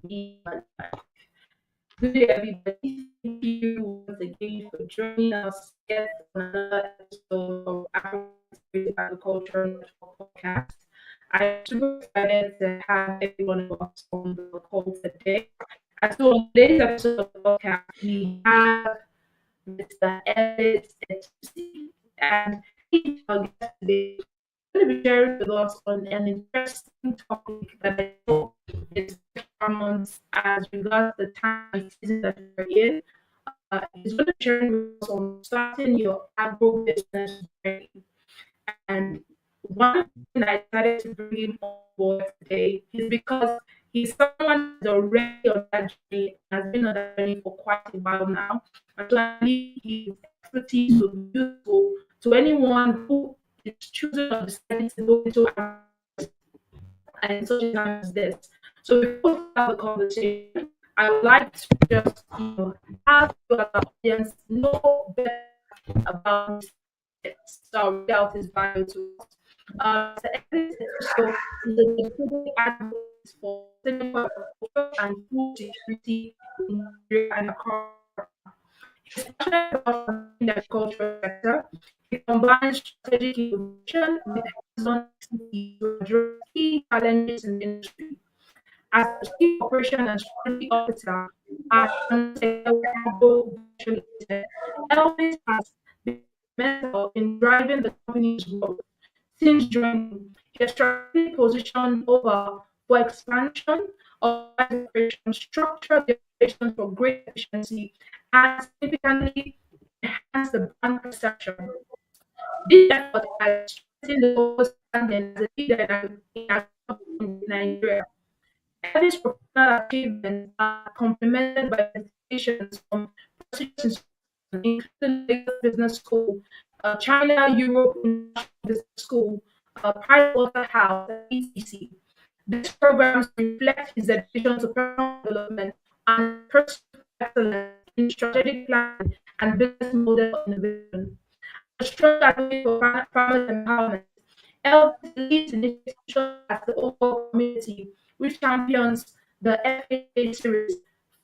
me and my good day, everybody. Thank you once again for joining us yet for another episode of Agribusiness Agriculture Network podcast. I am super excited to have every one of us on the call today. And so, on today's episode of the podcast, we have Mr. Ellis Etisi, and he's our guest today. Going to be sharing with us on an interesting topic that I know is paramount as regards the time and season that we're in. He's going to be sharing with us on starting your agro business journey. And one thing I decided to bring him on board today is because he's someone who's already on that journey and has been on that journey for quite a while now. And so I believe his expertise will be useful to anyone who is choosing or deciding to go into and such a time as this. So before we start the conversation, I would like to just have your audience know better about so without his bio to us. So so is a dedicated advocate for sustainable agriculture and food security in Nigeria and across. He's passionate about transforming the agricultural sector. He combines strategic innovation with hands-on expertise to address key challenges in the industry. As the Chief Operation and Strategy Officer at Agro Limited, Elvis has been instrumental in driving the company's growth. Since joining, he has strategically positioned over for expansion of the operation, structured the operations for great efficiency, and significantly enhanced the brand perception. This effort has strengthened the local standing as a leader in agriculture in Nigeria. These professional achievements are complemented by certifications from prestigious institutions, including Lagos Business School, China Europe International Business School, Pricewaterhouse, etc. These programs reflect his dedication to personal development and personal excellence in strategic planning and business model innovation. As a strong advocate for farmers' empowerment, Elvis leads initiatives as the overall community, which champions the FHA series,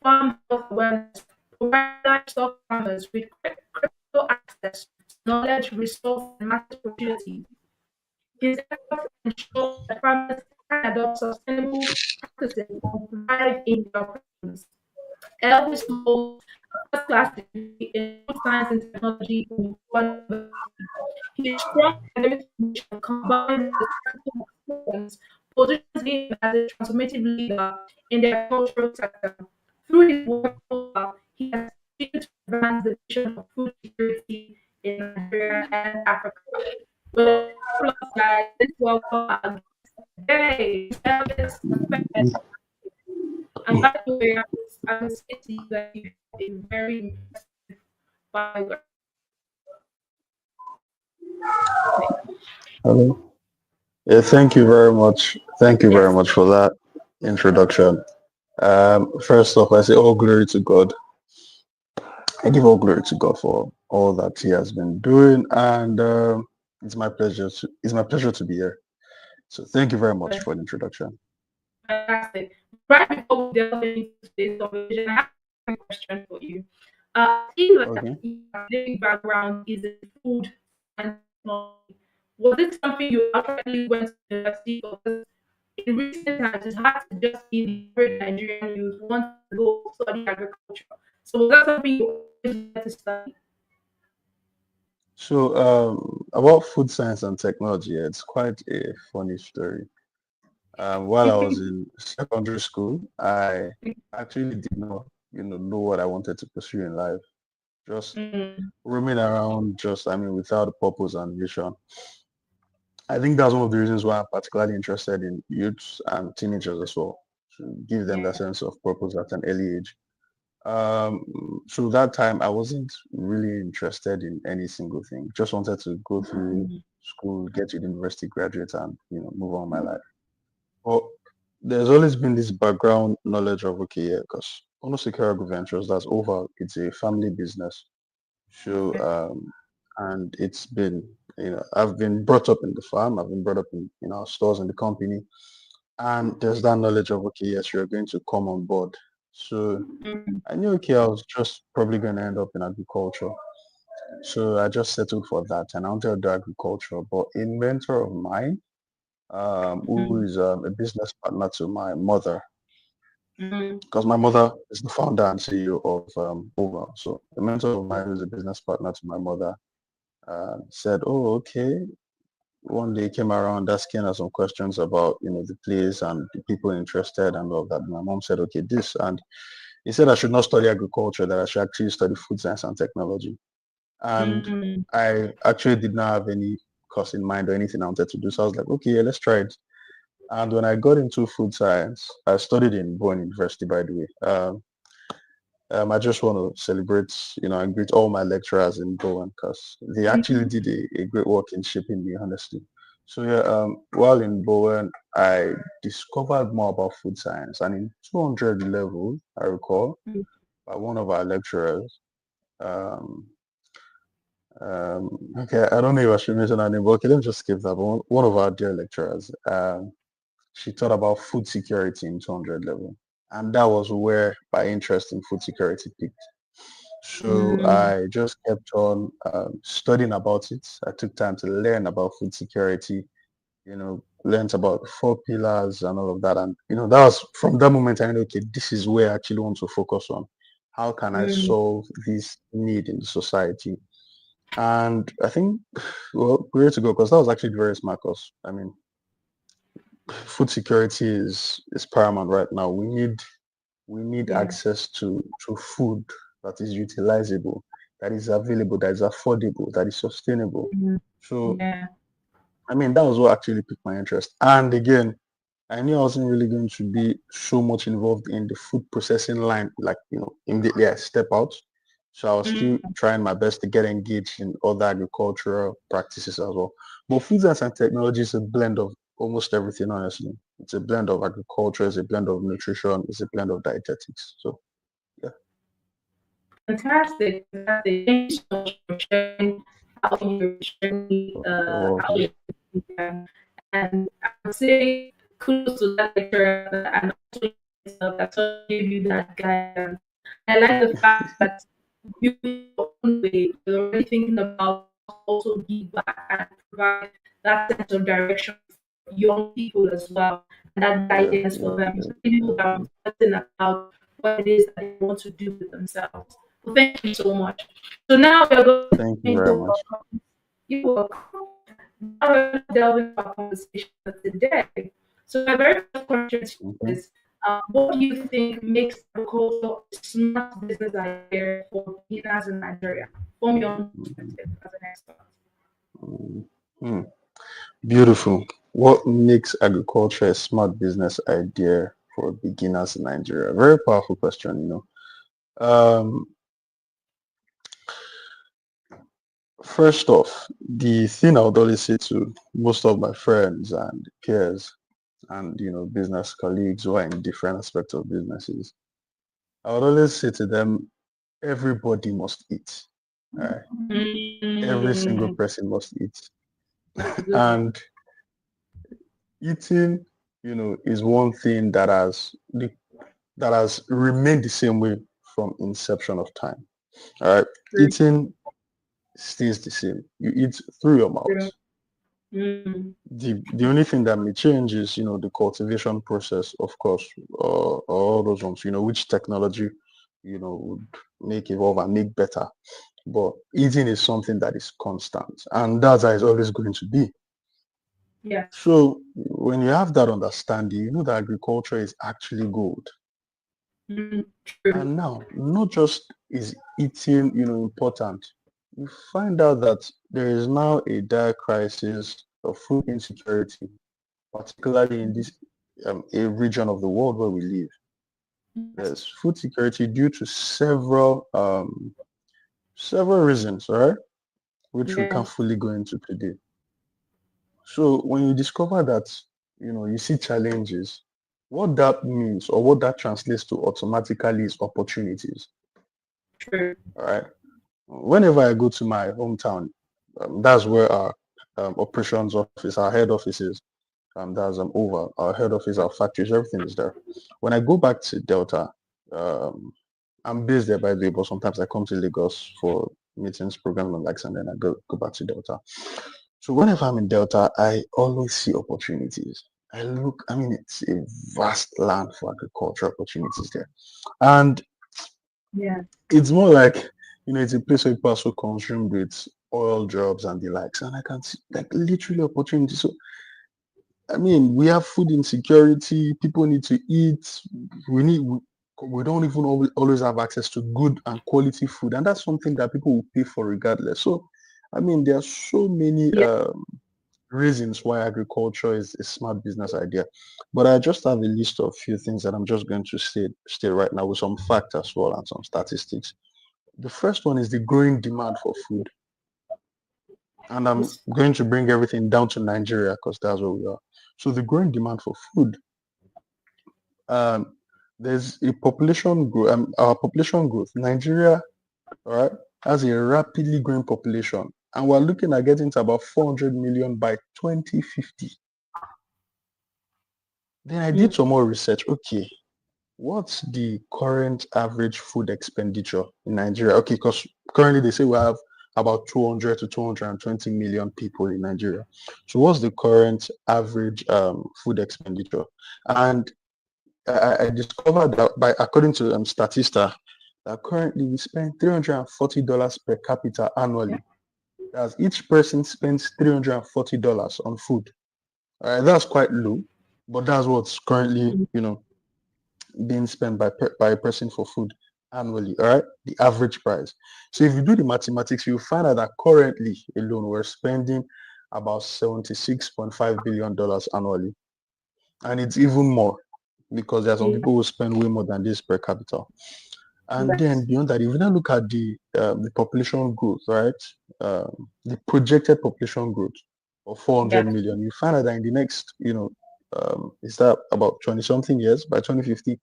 farm health awareness, providing livestock farmers with critical access to knowledge, resource, and market opportunities. His efforts ensure that farmers can adopt sustainable practices and thrive in their operations. Elvis holds a first-class degree in food science and technology from Howard University. His strong academic foundation combined with practical experience positions him as a transformative leader in the agricultural sector. Through his work so far, he has continued to advance the vision of food security in Nigeria and Africa. With a applause, guys, let's welcome our guest today, Elvis. And by the way, I would say to you that you have a very impressive biography. Hello. Yeah, thank you very much. Thank you very Yes. much for that introduction. First off, I say all glory to God. I give all glory to God for all that He has been doing, and it's my pleasure to be here. So thank you very much for the introduction. Fantastic. Right before we delve into today's conversation, I have a question for you. I see that Okay. your academic background is in food and technology. Was it something you actually went to university for? Because in recent times, it's hard to just be the average Nigerian youth who wants to go study agriculture. So was that something you always wanted to study? So about food science and technology, it's quite a funny story. While I was in secondary school, I actually did not, know what I wanted to pursue in life. Just Mm, roaming around, without a purpose and vision. I think that's one of the reasons why I'm particularly interested in youths and teenagers as well, to give them that yeah. sense of purpose at an early age. Um, so that time I wasn't really interested in any single thing. Just wanted to go through Mm, school, get to university, graduate, and move on with my life. But there's always been this background knowledge of okay, yeah, because Ono Secure Agro Ventures, that's over. It's a family business. So okay. and it's been, I've been brought up in the farm. I've been brought up in our stores in the company. And there's that knowledge of, okay, yes, you're going to come on board. So Mm, I knew, okay, I was just probably going to end up in agriculture. So I just settled for that and I wanted to do agriculture. But a mentor of mine, who mm, is a business partner to my mother, mm, because my mother is the founder and CEO of Over. So the mentor of mine who is a business partner to my mother said, oh, okay. One day came around asking her some questions about, the place and the people interested and all that. My mom said, okay, this. And he said I should not study agriculture, that I should actually study food science and technology. And mm, I actually did not have any course in mind or anything I wanted to do. So I was like, okay, yeah, let's try it. And when I got into food science, I studied in Bowen University, by the way. I just want to celebrate, and greet all my lecturers in Bowen because they actually mm, did a great work in shaping me, honestly. So yeah, while in Bowen, I discovered more about food science, and in 200 level, I recall, mm. by one of our lecturers. Um, okay, I don't know if I should mention her name, but okay, let me just skip that. But one of our dear lecturers, she taught about food security in 200 level, and that was where my interest in food security peaked. So Mm, I just kept on studying about it. I took time to learn about food security, learned about the four pillars and all of that. And, that was from that moment I knew, okay, this is where I actually want to focus on. How can I mm, solve this need in the society? And I think, well, great to go because that was actually very smart because, I mean, food security is paramount right now. We need yeah. access to food that is utilizable, that is available, that is affordable, that is sustainable. Mm, So, yeah. I mean, that was what actually piqued my interest. And again, I knew I wasn't really going to be so much involved in the food processing line, like, immediately I step out. So I was still Mm, trying my best to get engaged in other agricultural practices as well. But food science and technology is a blend of almost everything, honestly. It's a blend of agriculture, it's a blend of nutrition, it's a blend of dietetics. So yeah. fantastic, fantastic. Thank you so much for sharing how you're sharing, You're how welcome. you're doing. And I would say kudos to that lecturer and also yourself that sort of gave you that guidance. I like the fact that you in your own way, you're already thinking about how to also give back and provide that sense of direction for young people as well, and that Yeah, guidance for yeah, them, yeah. especially people Thank that are you. reflecting about what it is that they want to do with themselves. Well, thank you so much. So now we're going Thank you very into much. you are now we're going to delve into our conversation for today. So my very first question to you Okay. is, what do you think makes agriculture a smart business idea for beginners in Nigeria? From your own Mhm. perspective as an expert. Mhm. Hmm. Beautiful. What makes agriculture a smart business idea for beginners in Nigeria? Very powerful question. First off, the thing I would always say to most of my friends and peers and, business colleagues who are in different aspects of businesses, I would always say to them, everybody must eat. All right. Every single Mm, person must eat. that's a good one. And eating, is one thing that has remained the same way from inception of time. All right. True, Eating stays the same. You eat through your mouth. true. Mm, The only thing that may change is, the cultivation process, of course, all those ones, which technology, would make evolve and make better. But eating is something that is constant, and that's how it's always going to be. yes. So when you have that understanding, you know that agriculture is actually gold. Mm, true. And now, not just is eating, important. You find out that there is now a dire crisis of food insecurity, particularly in this a region of the world where we live. Yes. There's food security due to several reasons, all right, which we can't Yes. fully go into today. So when you discover that, you see challenges, what that means or what that translates to automatically is opportunities. True. All right. Whenever I go to my hometown, that's where our operations office, our head office is. That's over. Our head office, our factories, everything is there. When I go back to Delta, um, I'm based there by the way, but sometimes I come to Lagos for meetings, programs, and likes, and then I go back to Delta. So whenever I'm in Delta, I always see opportunities. I mean, it's a vast land for agriculture opportunities there. And Yeah. it's more like, it's a place where people are so consumed with oil jobs and the likes. And I can see like literally opportunities. So I mean, we have food insecurity. People need to eat. We don't even always have access to good and quality food, and that's something that people will pay for regardless. So, I mean, there are so many Yeah. reasons why agriculture is a smart business idea. But I just have a list of few things that I'm just going to state right now with some facts as well and some statistics. The first one is the growing demand for food. And I'm going to bring everything down to Nigeria because that's where we are. So the growing demand for food, um, there's a population growth, our population growth. Nigeria, all right, has a rapidly growing population. And we're looking at getting to about 400 million by 2050. Then I did some more research. Okay, what's the current average food expenditure in Nigeria? Okay, because currently they say we have about 200 to 220 million people in Nigeria. So what's the current average food expenditure? And I discovered that according to Statista, that currently we spend $340 per capita annually. As each person spends $340 on food. That's quite low, but that's what's currently, being spent by a person for food annually, all right? The average price. So if you do the mathematics, you find out that currently alone we're spending about $76.5 billion annually. And it's even more because there are some people who spend way more than this per capita. And then beyond that, if you now look at the population growth, right? The projected population growth of 400 Yeah. million, you find out that in the next, is that about 20 something years, by 2050,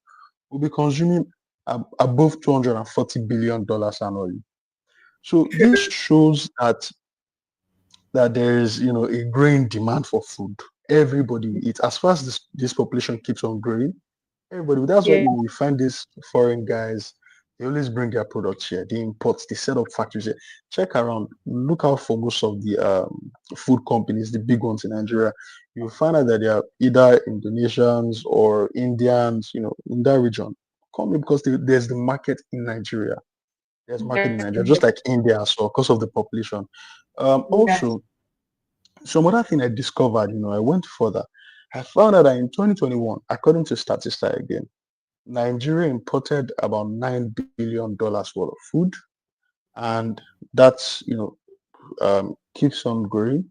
we'll be consuming above $240 billion annually. So this shows that there is, a growing demand for food. Everybody eats. As far as this population keeps on growing, everybody. That's why Yeah. we find these foreign guys. They always bring their products here. They import. They set up factories here. Check around. Look out for most of the food companies, the big ones in Nigeria. You'll find out that they are either Indonesians or Indians. In that region. Coming because there's the market in Nigeria. There's market in Nigeria, just like India as well, because of the population. Yeah. Also, some other thing I discovered, I went further. I found out that in 2021, according to Statista again, Nigeria imported about $9 billion worth of food, and that's keeps on growing.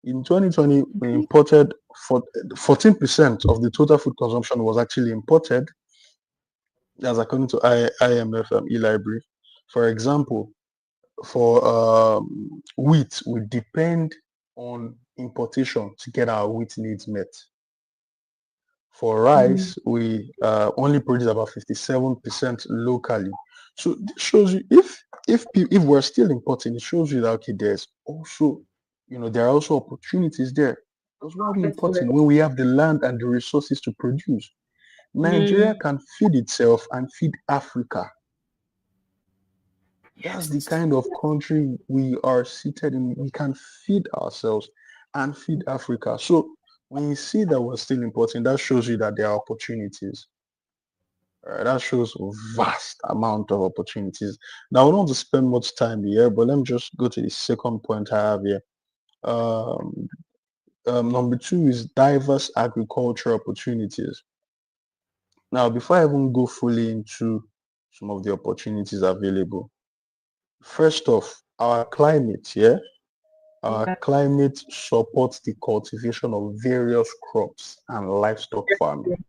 In 2020, we imported 14% of the total food consumption was actually imported. That's according to IMF e-library. For example, for wheat, we depend on importation to get our wheat needs met. For rice, we only produce about 57% locally. So this shows you if we're still importing, it shows you that okay, there's also, there are also opportunities there. Because why are we importing when we have the land and the resources to produce? Nigeria can feed itself and feed Africa. That's the kind of country we are seated in. We can feed ourselves and feed Africa. So when you see that we're still importing, that shows you that there are opportunities. That shows a vast amount of opportunities. Now, I don't want to spend much time here, but let me just go to the second point I have here. Um, Number two is diverse agriculture opportunities. Now, before I even go fully into some of the opportunities available, first off, our climate, yeah? Our climate supports the cultivation of various crops and livestock farming.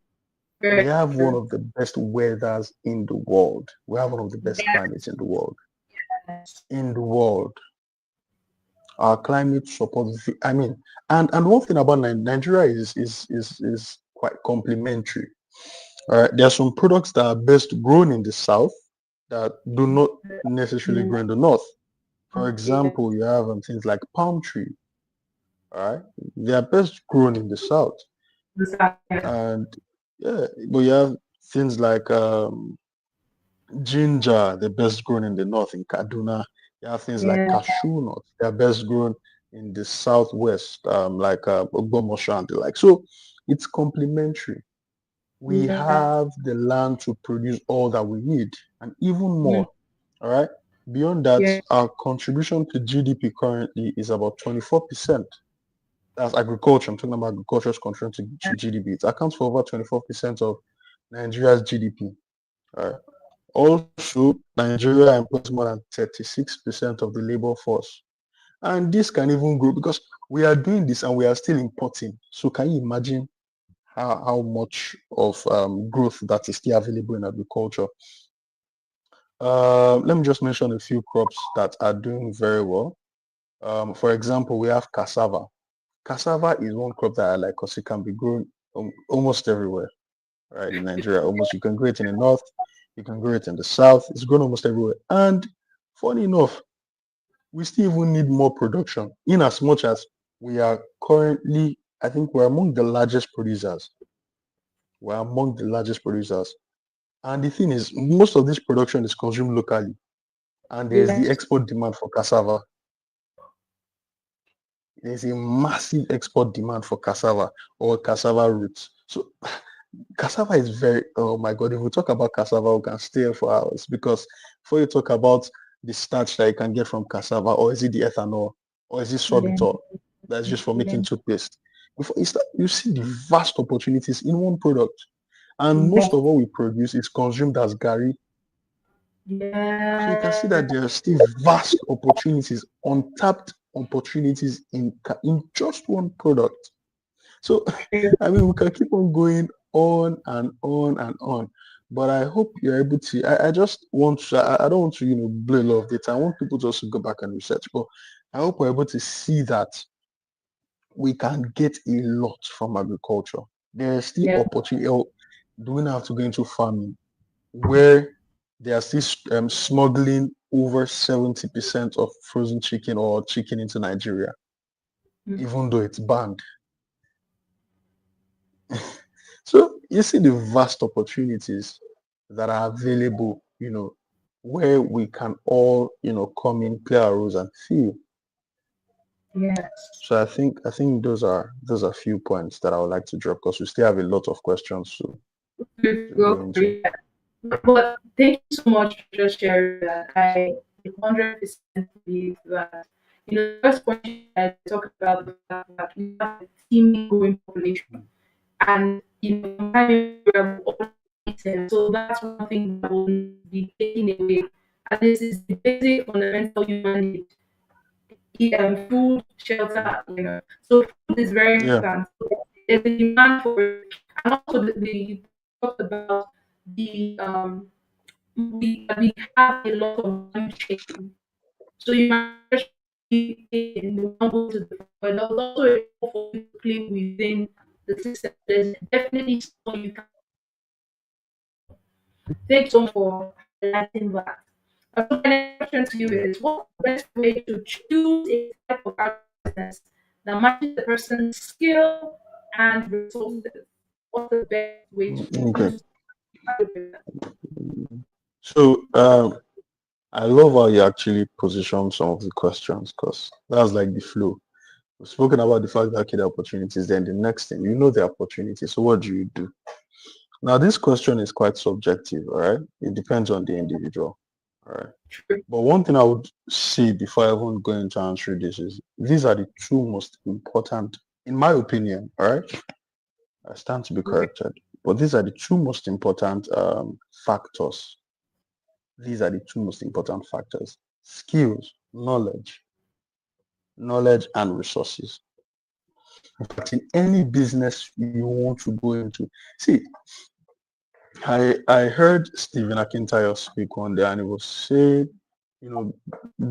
We have one of the best weathers in the world. We have one of the best climates in the world. In the world, our climate supports. And one thing about Nigeria is quite complementary. All right, there are some products that are best grown in the south that do not necessarily grow in the north. For example, you have things like palm tree. All right, they are best grown in the south. Yeah. And yeah, but you have things like ginger, the best grown in the north in Kaduna. You have things like Yeah. cashew nuts, they're best grown in the southwest, like Ogbomoso and the like. So it's complementary. We Yeah. have the land to produce all that we need and even Mm, more. All right. Beyond that, yeah. our contribution to GDP currently is about 24%. That's agriculture. I'm talking about agriculture's contribution to GDP. It accounts for over 24% of Nigeria's GDP. All right. Also, Nigeria employs more than 36% of the labor force. And this can even grow because we are doing this and we are still importing. So can you imagine how much of growth that is still available in agriculture? Let me just mention a few crops that are doing very well. For example, we have cassava. Cassava is one crop that I like because it can be grown almost everywhere, right? In Nigeria, almost you can grow it in the north, you can grow it in the south. It's grown almost everywhere. And funny enough, we still even need more production in as much as we are currently, I think we're among the largest producers. We're among the largest producers. And the thing is, most of this production is consumed locally. And there's the Yes. export demand for cassava. There's a massive export demand for cassava or cassava roots. So cassava is very, oh my God, if we talk about cassava, we can stay here for hours because before you talk about the starch that you can get from cassava, or is it the ethanol, or is it Yeah. sorbitol that's used for Yeah. making toothpaste? Before you start, you see the vast opportunities in one product. And most Yes. of what we produce is consumed as gari. So you can see that Yeah. there are still vast opportunities, untapped opportunities in just one product. So, True. I mean, we can keep on going on and on and on. But I hope you're able to. I just want to. I don't want to, blow a lot of data. I want people to also go back and research. But I hope we're able to see that we can get a lot from agriculture. There is still Yeah. opportunity. Oh, do we not have to go into farming where they are still smuggling over 70% of frozen chicken or chicken into Nigeria, Mm, even though it's banned? So you see the vast opportunities that are available, where we can all, come in, play our roles and feel. yes. So I think those are a few points that I would like to drop because we still have a lot of questions to go Go into. yeah. But thank you so much for just sharing that. I 100% believe that, the first point you had talked about the fact that we have a teeming growing population, and sometimes we're all eating. So that's one thing that will be taken away. And this is the basic fundamental human need: food, shelter. So food is very Yeah. important. So there's a demand for it, and also the talked about the we have a lot of value chain. So you might be in the one go to the but there's also a role for you to play within the system. There's definitely someone you can take some for highlighting that. So my next question to you Yeah. is, what's the best way to choose a type of business that matches the person's skill and resources? What's the best way to Okay. choose a business? So I love how you actually position some of the questions because that's like the flow. We've spoken about the fact that okay, the opportunities, then the next thing, the opportunity. So what do you do? Now, this question is quite subjective, all right? It depends on the individual, all right? True. But one thing I would say before I even go into answering this is these are the two most important, in my opinion, all right? I stand to be Okay. corrected. But these are the two most important factors. These are the two most important factors. Skills, knowledge and resources. In fact, in any business you want to go into. See, I heard Stephen Akintayo speak one day and he was saying,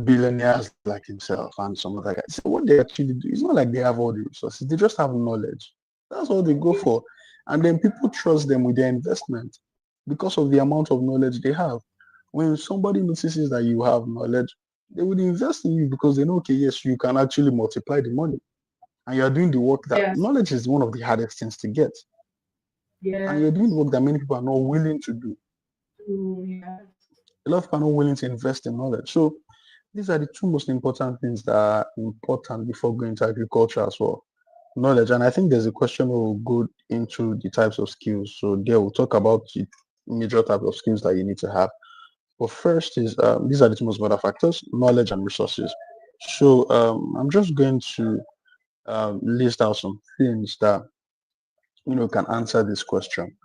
billionaires like himself and some other guys. So what they actually do, it's not like they have all the resources. They just have knowledge. That's all they go for. And then people trust them with their investment because of the amount of knowledge they have. When somebody notices that you have knowledge, they would invest in you because they know, okay, yes, you can actually multiply the money. and you're doing the work that Yes. knowledge is one of the hardest things to get. And Yes. you're doing work that many people are not willing to do. Ooh, yes. A lot of people are not willing to invest in knowledge. So these are the two most important things that are important before going to agriculture as well. Knowledge. And I think there's a question we'll go into the types of skills. So there we'll talk about the major types of skills that you need to have. But first is these are the two most important factors: knowledge and resources. So I'm just going to list out some things that can answer this question.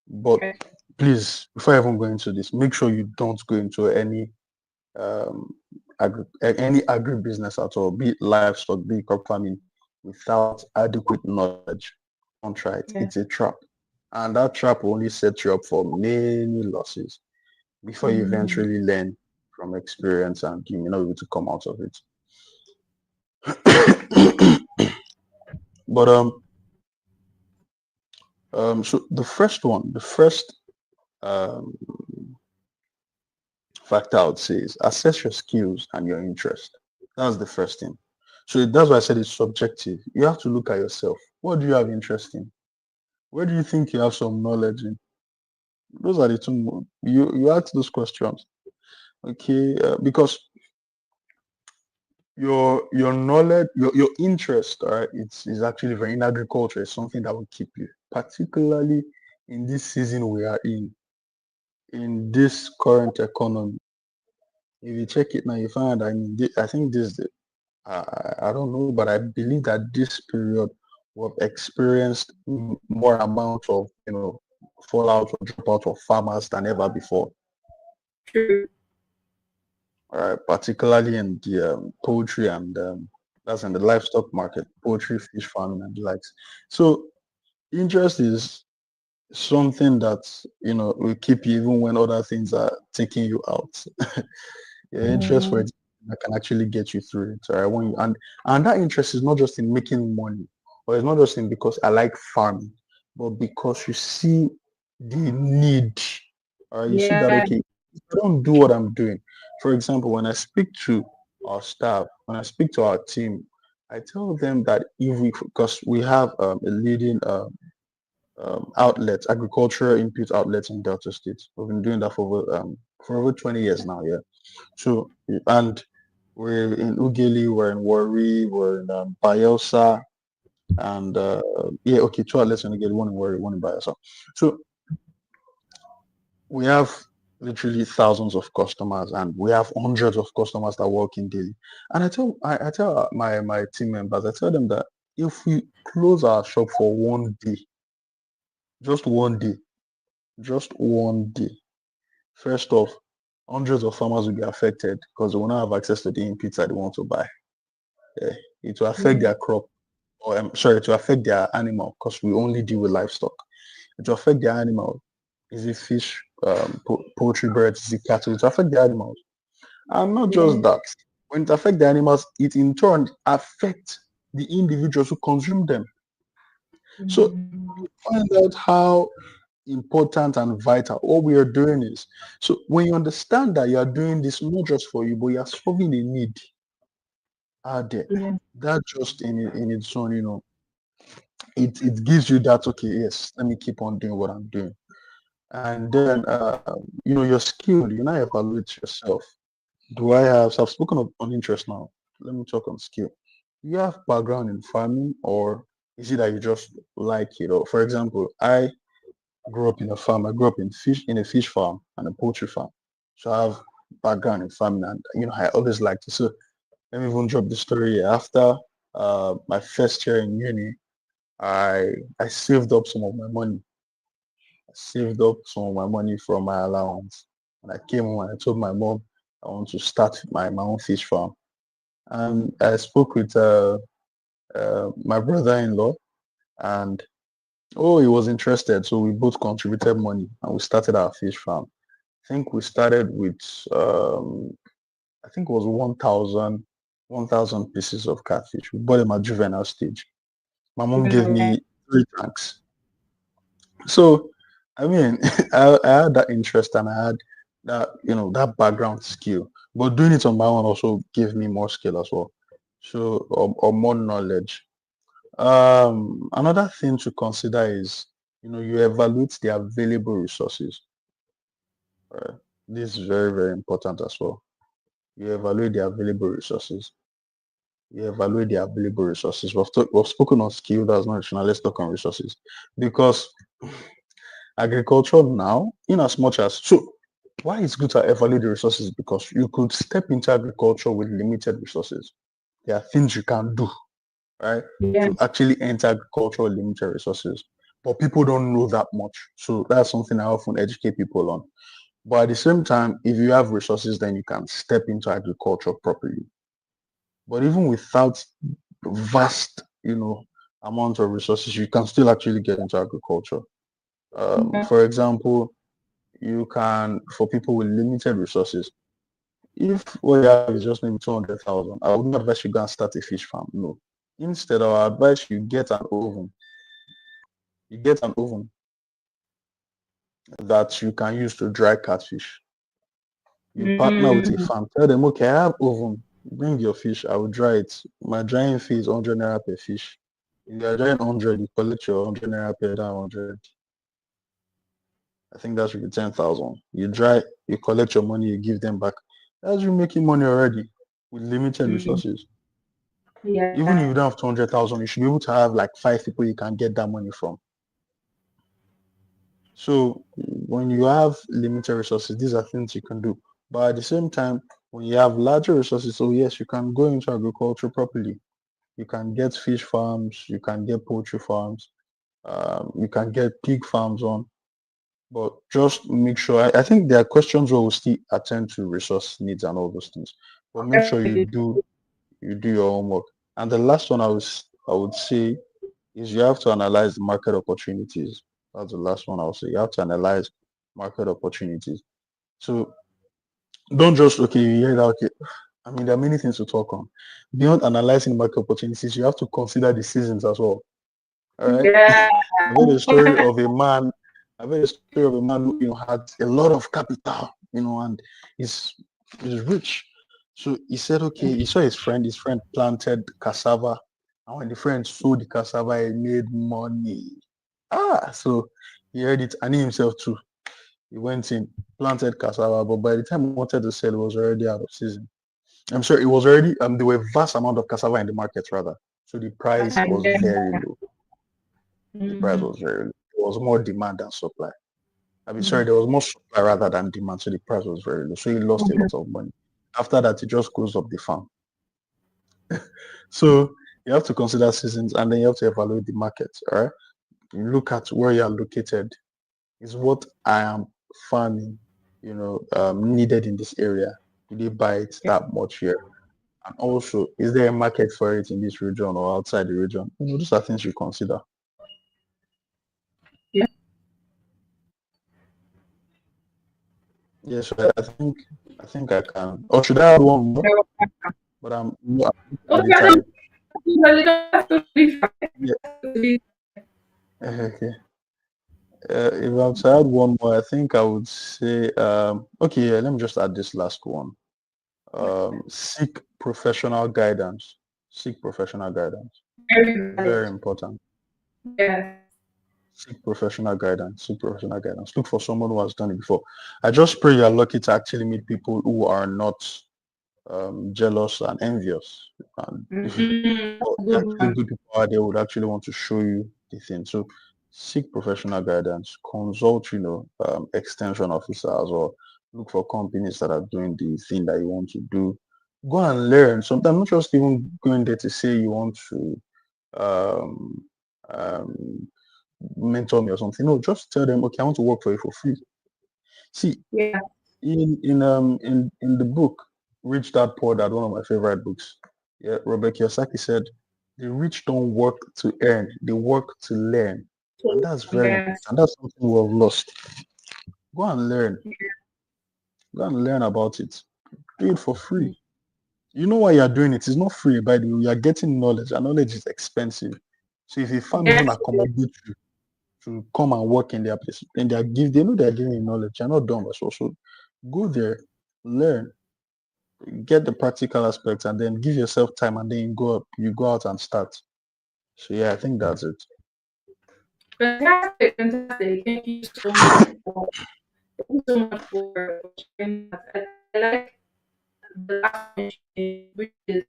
But Okay. please, before I even go into this, make sure you don't go into um, any agribusiness at all, be it livestock, be it crop farming, without adequate knowledge. Don't try it. Yeah. It's a trap. And that trap will only set you up for many losses before you Mm, eventually learn from experience and you may not be able to come out of it. But so the first um factor I would say is assess your skills and your interest. That's the first thing. So that's why I said it's subjective. You have to look at yourself. What do you have interest in? Where do you think you have some knowledge in? Those are the two. You ask those questions, okay? Because your knowledge, your interest, all right, it's is actually very in agriculture. It's something that will keep you, particularly in this season we are in this current economy. If you check it now, you find I mean, I think this I don't know, but I believe that this period we've experienced more amount of fallout or dropout of farmers than ever before. true. Particularly in the poultry and that's in the livestock market, poultry, fish farming, and the likes. So interest is something that will keep you even when other things are taking you out. Your interest for Mm, it that can actually get you through it. All right. And that interest is not just in making money, or it's not just in because I like farming, but because you see the need. All right. You see that yeah. okay, if I don't do what I'm doing. For example, when I speak to our staff, when I speak to our team, I tell them that if we because we have a leading outlet, agricultural input outlets in Delta State. We've been doing that for over 20 years now. Yeah. So, and we're in Ugeli, we're in Warri, we're in Bayelsa, and yeah, okay, two outlets in Ugeli, one in Warri, one in Bayelsa. So we have literally thousands of customers, and we have hundreds of customers that work in daily. And I tell my team members, I tell them that if we close our shop for one day, just one day, just one day, first off, hundreds of farmers will be affected because they will not have access to the inputs that they want to buy. Yeah, it will affect Mm, their crop, or I'm sorry, it will affect their animal because we only deal with livestock. It will affect their animal. Is it fish, poultry, birds, is it cattle? It will affect the animals. And not just yeah. that. When it affects the animals, it in turn affects the individuals who consume them. So Mm, find out how important and vital what we are doing is. So when you understand that you are doing this not just for you, but you are solving a need out there, yeah. that just in its own, it gives you that okay, yes, let me keep on doing what I'm doing. And then your skill, you now evaluate yourself. Do I have so I've spoken on interest now. Let me talk on skill. You have background in farming, or is it that you just like it? Or for example, I grew up in a farm. I grew up in a fish farm and a poultry farm. So I have background in farming, and I always liked it. So let me even drop the story. After my first year in uni, I saved up some of my money. I saved up some of my money from my allowance. And I came home and I told my mom I want to start my own fish farm. And I spoke with my brother-in-law, and oh, he was interested. So we both contributed money and we started our fish farm. I think we started with I think it was 1,000 pieces of catfish. We bought them at juvenile stage. My mom Yeah. gave Okay. me 3 tanks. So, I mean, I had that interest and I had that background skill. But doing it on my own also gave me more skill as well. So, or more knowledge. Another thing to consider is, you evaluate the available resources. Right? This is very, very important as well. You evaluate the available resources. You evaluate the available resources. We've spoken on skill, that's not additional. Let's talk on resources. Because agriculture now, in as much as, so why it's good to evaluate the resources? Because you could step into agriculture with limited resources. There are things you can do, right? Yeah. To actually enter agriculture with limited resources. But people don't know that much. So that's something I often educate people on. But at the same time, if you have resources, then you can step into agriculture properly. But even without vast, amount of resources, you can still actually get into agriculture. Okay. For example, you can, for people with limited resources, if what you have is just maybe 200,000, I would not advise you go and start a fish farm. No. Instead, I would advise you get an oven. You get an oven that you can use to dry catfish. You partner with a Mm, farm. Tell them, okay, I have oven. Bring your fish. I will dry it. My drying fee is 100 naira per fish. If you are drying 100, you collect your 100 naira per that 100. I think that should be 10,000. You dry, you collect your money, you give them back. That's you making money already with limited mm, resources. Even if yeah. you don't have 200,000, you should be able to have like 5 people you can get that money from. So when you have limited resources, these are things you can do. But at the same time, when you have larger resources, so yes, you can go into agriculture properly. You can get fish farms, you can get poultry farms, you can get pig farms on. But just make sure, I think there are questions where we'll still attend to resource needs and all those things. But make sure you do your homework. And the last one I would say is you have to analyze the market opportunities. That's the last one I'll say. You have to analyze market opportunities. So don't just, okay, you hear that, okay. I mean, there are many things to talk on. Beyond analyzing market opportunities, you have to consider the seasons as well. All right. Yeah. I've heard a story of a man. I've heard a story of a man who, had a lot of capital, and is rich. So he said, okay, he saw his friend planted cassava. And when the friend sold the cassava, he made money. So he heard it, and he himself too. He went in, planted cassava, but by the time he wanted to sell, it was already out of season. I'm sorry, it was already there were vast amount of cassava in the market rather. So the price was Yeah. very low. The price Mm, was very low. There was more demand than supply. I mean, sorry, mm, there was more supply rather than demand, so the price was very low. So he lost a lot of money. After that, he just closed up the farm. So you have to consider seasons, and then you have to evaluate the market. All right, you look at where you are located. Is what I am farming, needed in this area? Do they buy it yeah. that much here? And also, is there a market for it in this region or outside the region? Those are things you consider. Yeah. Yes, I think I can. Or should I add one more? But I'm looking at the Okay, I time. don't, well, that's totally fine. Yeah. Totally. Okay. If I'm to add one more, I think I would say, okay, yeah, let me just add this last one. Seek professional guidance. Seek professional guidance. Very Very valid. important. Yes. Seek professional guidance. Seek professional guidance. Look for someone who has done it before. I just pray you're lucky to actually meet people who are not jealous and envious. And Mm, well, good actually one. good people out there would actually want to show you the thing. So seek professional guidance. Consult, extension officers or look for companies that are doing the thing that you want to do. Go and learn. Sometimes not just even going there to say you want to um, um, mentor me or something. No, just tell them, okay, I want to work for you for free. See, Yeah. in the book Rich Dad Poor Dad, one of my favorite books, yeah, Robert Kiyosaki said, the rich don't work to earn, they work to learn. And So, that's very yes. important. That's something we've lost. Go and learn. Go and learn about it. Do it for free. You know why you're doing it. It's not free, by the way. You're getting knowledge, and knowledge is expensive. So if a farm even Yes. accommodates you to come and work in their place, then they know they're giving you knowledge. You're not dumb as well. So go there, learn, get the practical aspects, and then give yourself time, and then you go out and start. So yeah, I think that's it. Fantastic, fantastic. Thank you so much for thank you so much for sharing that. I like the last point you made, which is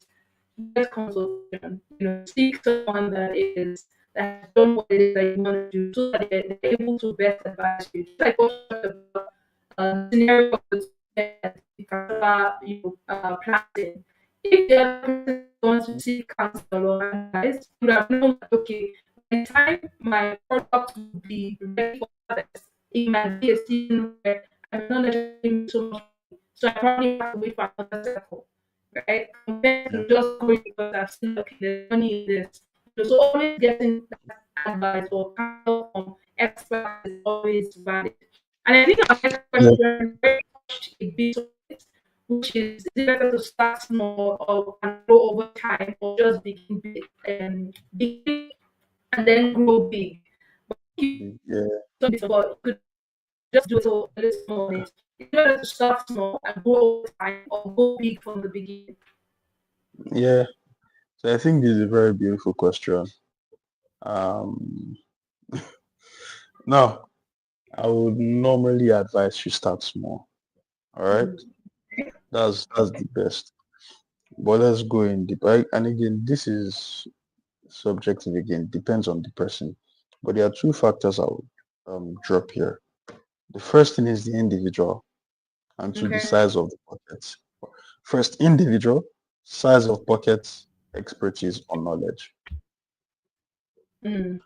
get consultation. Seek someone that has done what it is that you want to do, so that they're able to best advise you. Just like what you talked about, the scenario of the cassava, planting. If the other person is going to seek counsel or advice, you would have known that, okay, by the time my product will be ready for harvest, it might be a season where I may not necessarily make so much money. So I probably have to wait for another cycle, right? Compared Yeah. to just going because I've seen, okay, there's money in this. So always getting that advice or counsel from experts is always valid. And I think our next Yeah. question very touched a bit on it, which is it better to start small or and grow over time, or just begin and then grow big? Yeah. So before you could just do a little more on it. It's better to start small and grow over time, or go big from the beginning. Yeah. So I think this is a very beautiful question. Um, Now, I would normally advise you start small. All right, Mm. that's the best. But let's go in deep. And again, this is subjective. Again, depends on the person. But there are two factors I would drop here. The first thing is the individual, and two, the Okay. size of the pockets. First, individual, size of pockets, expertise or knowledge. Mm.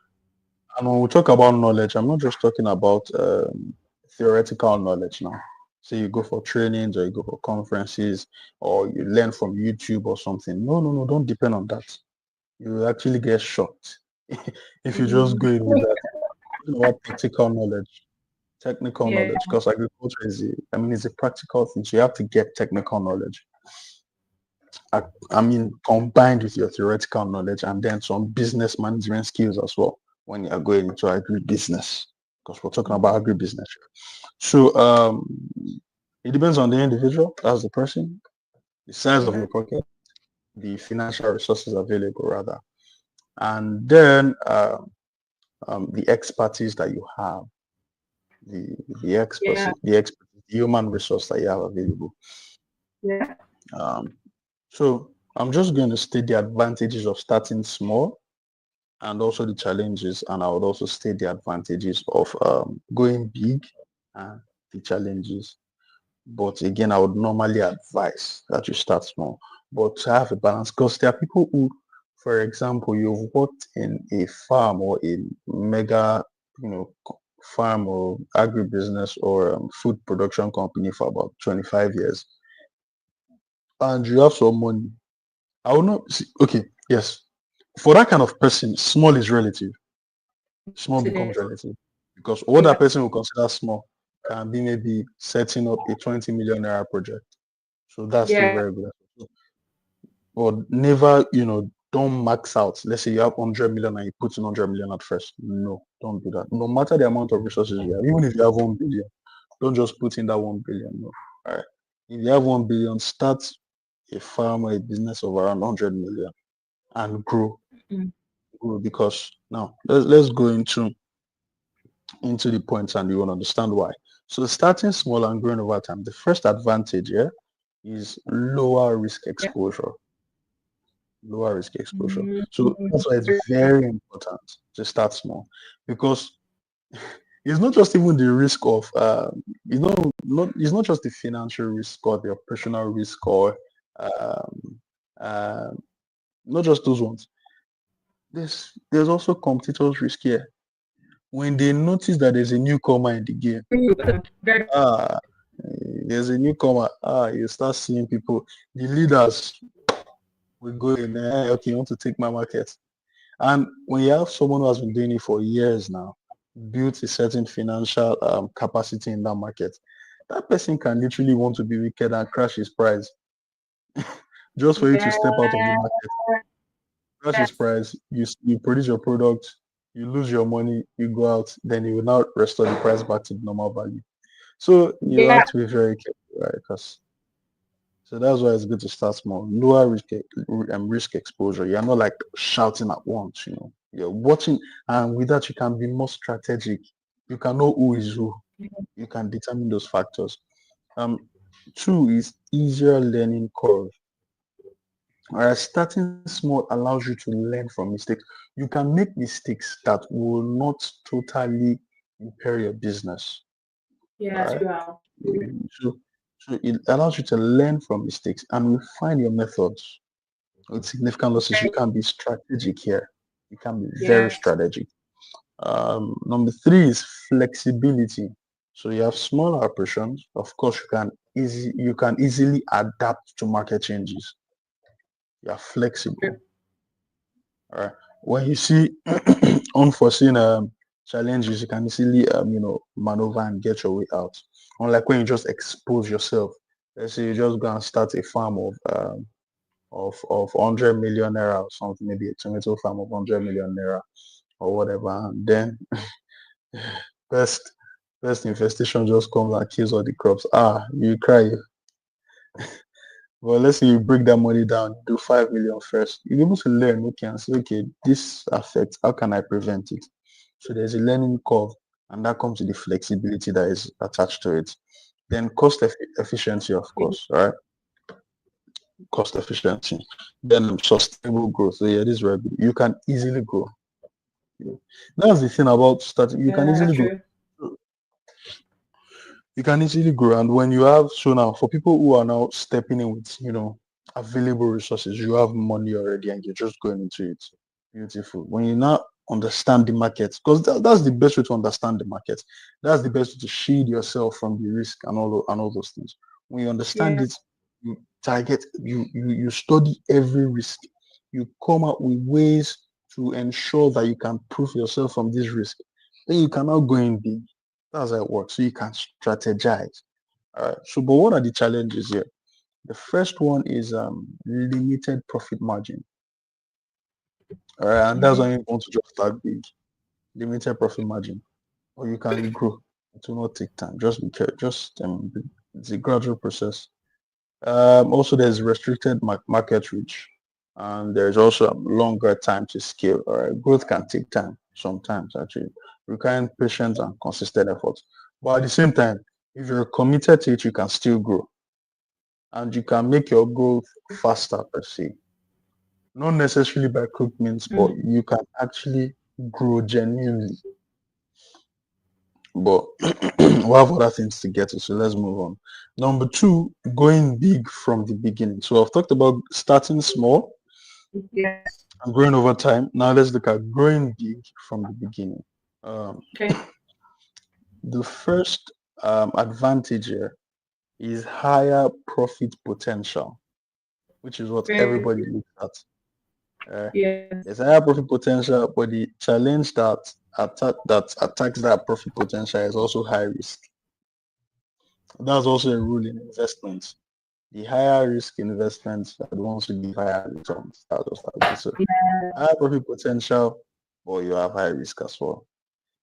And when we talk about knowledge, I'm not just talking about theoretical knowledge now. So you go for trainings or you go for conferences or you learn from YouTube or something. No, no, no, don't depend on that. You will actually get shocked if you just go Mm. in with that. Talking about technical Yeah. knowledge, because agriculture I mean, it's a practical thing. So you have to get technical knowledge. I, I mean, combined with your theoretical knowledge and then some business management skills as well when you are going into agribusiness, because we're talking Mm. about agribusiness. So it depends on the individual, that's the person, the size of Okay. your pocket, the financial resources available rather, and then the expertise that you have, the Yeah. the human resource that you have available. Yeah. Um, so I'm just going to state the advantages of starting small and also the challenges, and I would also state the advantages of going big and the challenges. But again, I would normally advise that you start small, but to have a balance, because there are people who, for example, you've worked in a farm or a mega, farm or agribusiness or food production company for about 25 years, and you have some money. I will not see, okay, yes. For that kind of person, small is relative. Small It becomes is. relative because what Yeah. that person will consider small can be maybe setting up a 20 million naira project. So that's still Yeah. very good. But never, don't max out. Let's say you have 100 million and you put in 100 million at first. No, don't do that. No matter the amount of resources you have, even if you have 1 billion, don't just put in that 1 billion. No. All right. If you have 1 billion, start a farm or a business of around 100 million and grow, Mm. grow because now let's go into the points and you will understand why. So starting small and growing over time, the first advantage here is lower risk Yeah. exposure. Lower risk exposure. Mm. So that's why it's very important to start small because it's not just even the risk of it's not just the financial risk or the operational risk or um, uh, not just those ones. There's also competitors risk here. When they notice that there's a newcomer in the game, Very. ah, there's a newcomer, you start seeing people, the leaders will go in there, okay, you want to take my market. And when you have someone who has been doing it for years now, built a certain financial capacity in that market, that person can literally want to be wicked and crash his price just for you to Yeah. step out of the market. Crash his Yes. price, you produce your product, you lose your money, you go out, then you will now restore the price back to the normal value. So you have Yeah. to be very careful, right? Because So that's why it's good to start small, lower risk exposure. You're not like shouting at once, you know. You're watching, and with that you can be more strategic. You can know who is who. You can determine those factors. Um, Two is easier learning curve. Alright, starting small allows you to learn from mistakes. You can make mistakes that will not totally impair your business. Yes, Alright. wow. So, so it allows you to learn from mistakes and refine your methods. With significant losses, you Okay. can be strategic here. You can be very Yes. strategic. Number three is flexibility. So you have small operations. Of course, you can easily adapt to market changes. You are flexible. All right. When you see unforeseen challenges, you can easily maneuver and get your way out. Unlike when you just expose yourself. Let's say you just go and start a farm of 100 million naira or something, maybe a tomato farm of 100 million naira or whatever, and then pest pest infestation just comes and kills all the crops. You cry. Well, let's say you break that money down, do 5 million first. You're able to learn, okay, and say, okay, this affects, how can I prevent it? So there's a learning curve, and that comes with the flexibility that is attached to it. Then efficiency, of course, all right? Cost efficiency. Then sustainable growth. So yeah, this is very good. You can easily grow. That's the thing about starting. You can Yeah, easily that's grow. true. You can easily grow. And when you have, so now for people who are now stepping in with, available resources, you have money already and you're just going into it. Beautiful. When you now understand the market, because that's the best way to understand the market. That's the best way to shield yourself from the risk and all those things. When you understand Yeah. it, you you study every risk. You come up with ways to ensure that you can prove yourself from this risk. Then you can now go in big. That's how it works. So you can strategize. All right. So, but what are the challenges here? The first one is limited profit margin. All right, and that's why Mhm. you want to just start big. Limited profit margin, or you can grow. It will not take time. Just be careful. It's a gradual process. Also, there's restricted market reach, and there's also a longer time to scale. All right, growth can take time sometimes, actually, requiring patience and consistent effort. But at the same time, if you're committed to it, you can still grow, and you can make your growth faster per se. Not necessarily by quick means, but Mm. you can actually grow genuinely. But we have other things to get to, so let's move on. Number two, going big from the beginning. So I've talked about starting small Yes. and growing over time. Now let's look at growing big from the beginning. Um, Okay. the first advantage here is higher profit potential, which is what Very everybody good. looks at. Yes. There's higher profit potential, but the challenge that attacks that profit potential is also high risk. That's also a rule in investments. The higher risk investments are the ones who give higher returns. That's just how it is. So Yeah. higher profit potential, but you have high risk as well.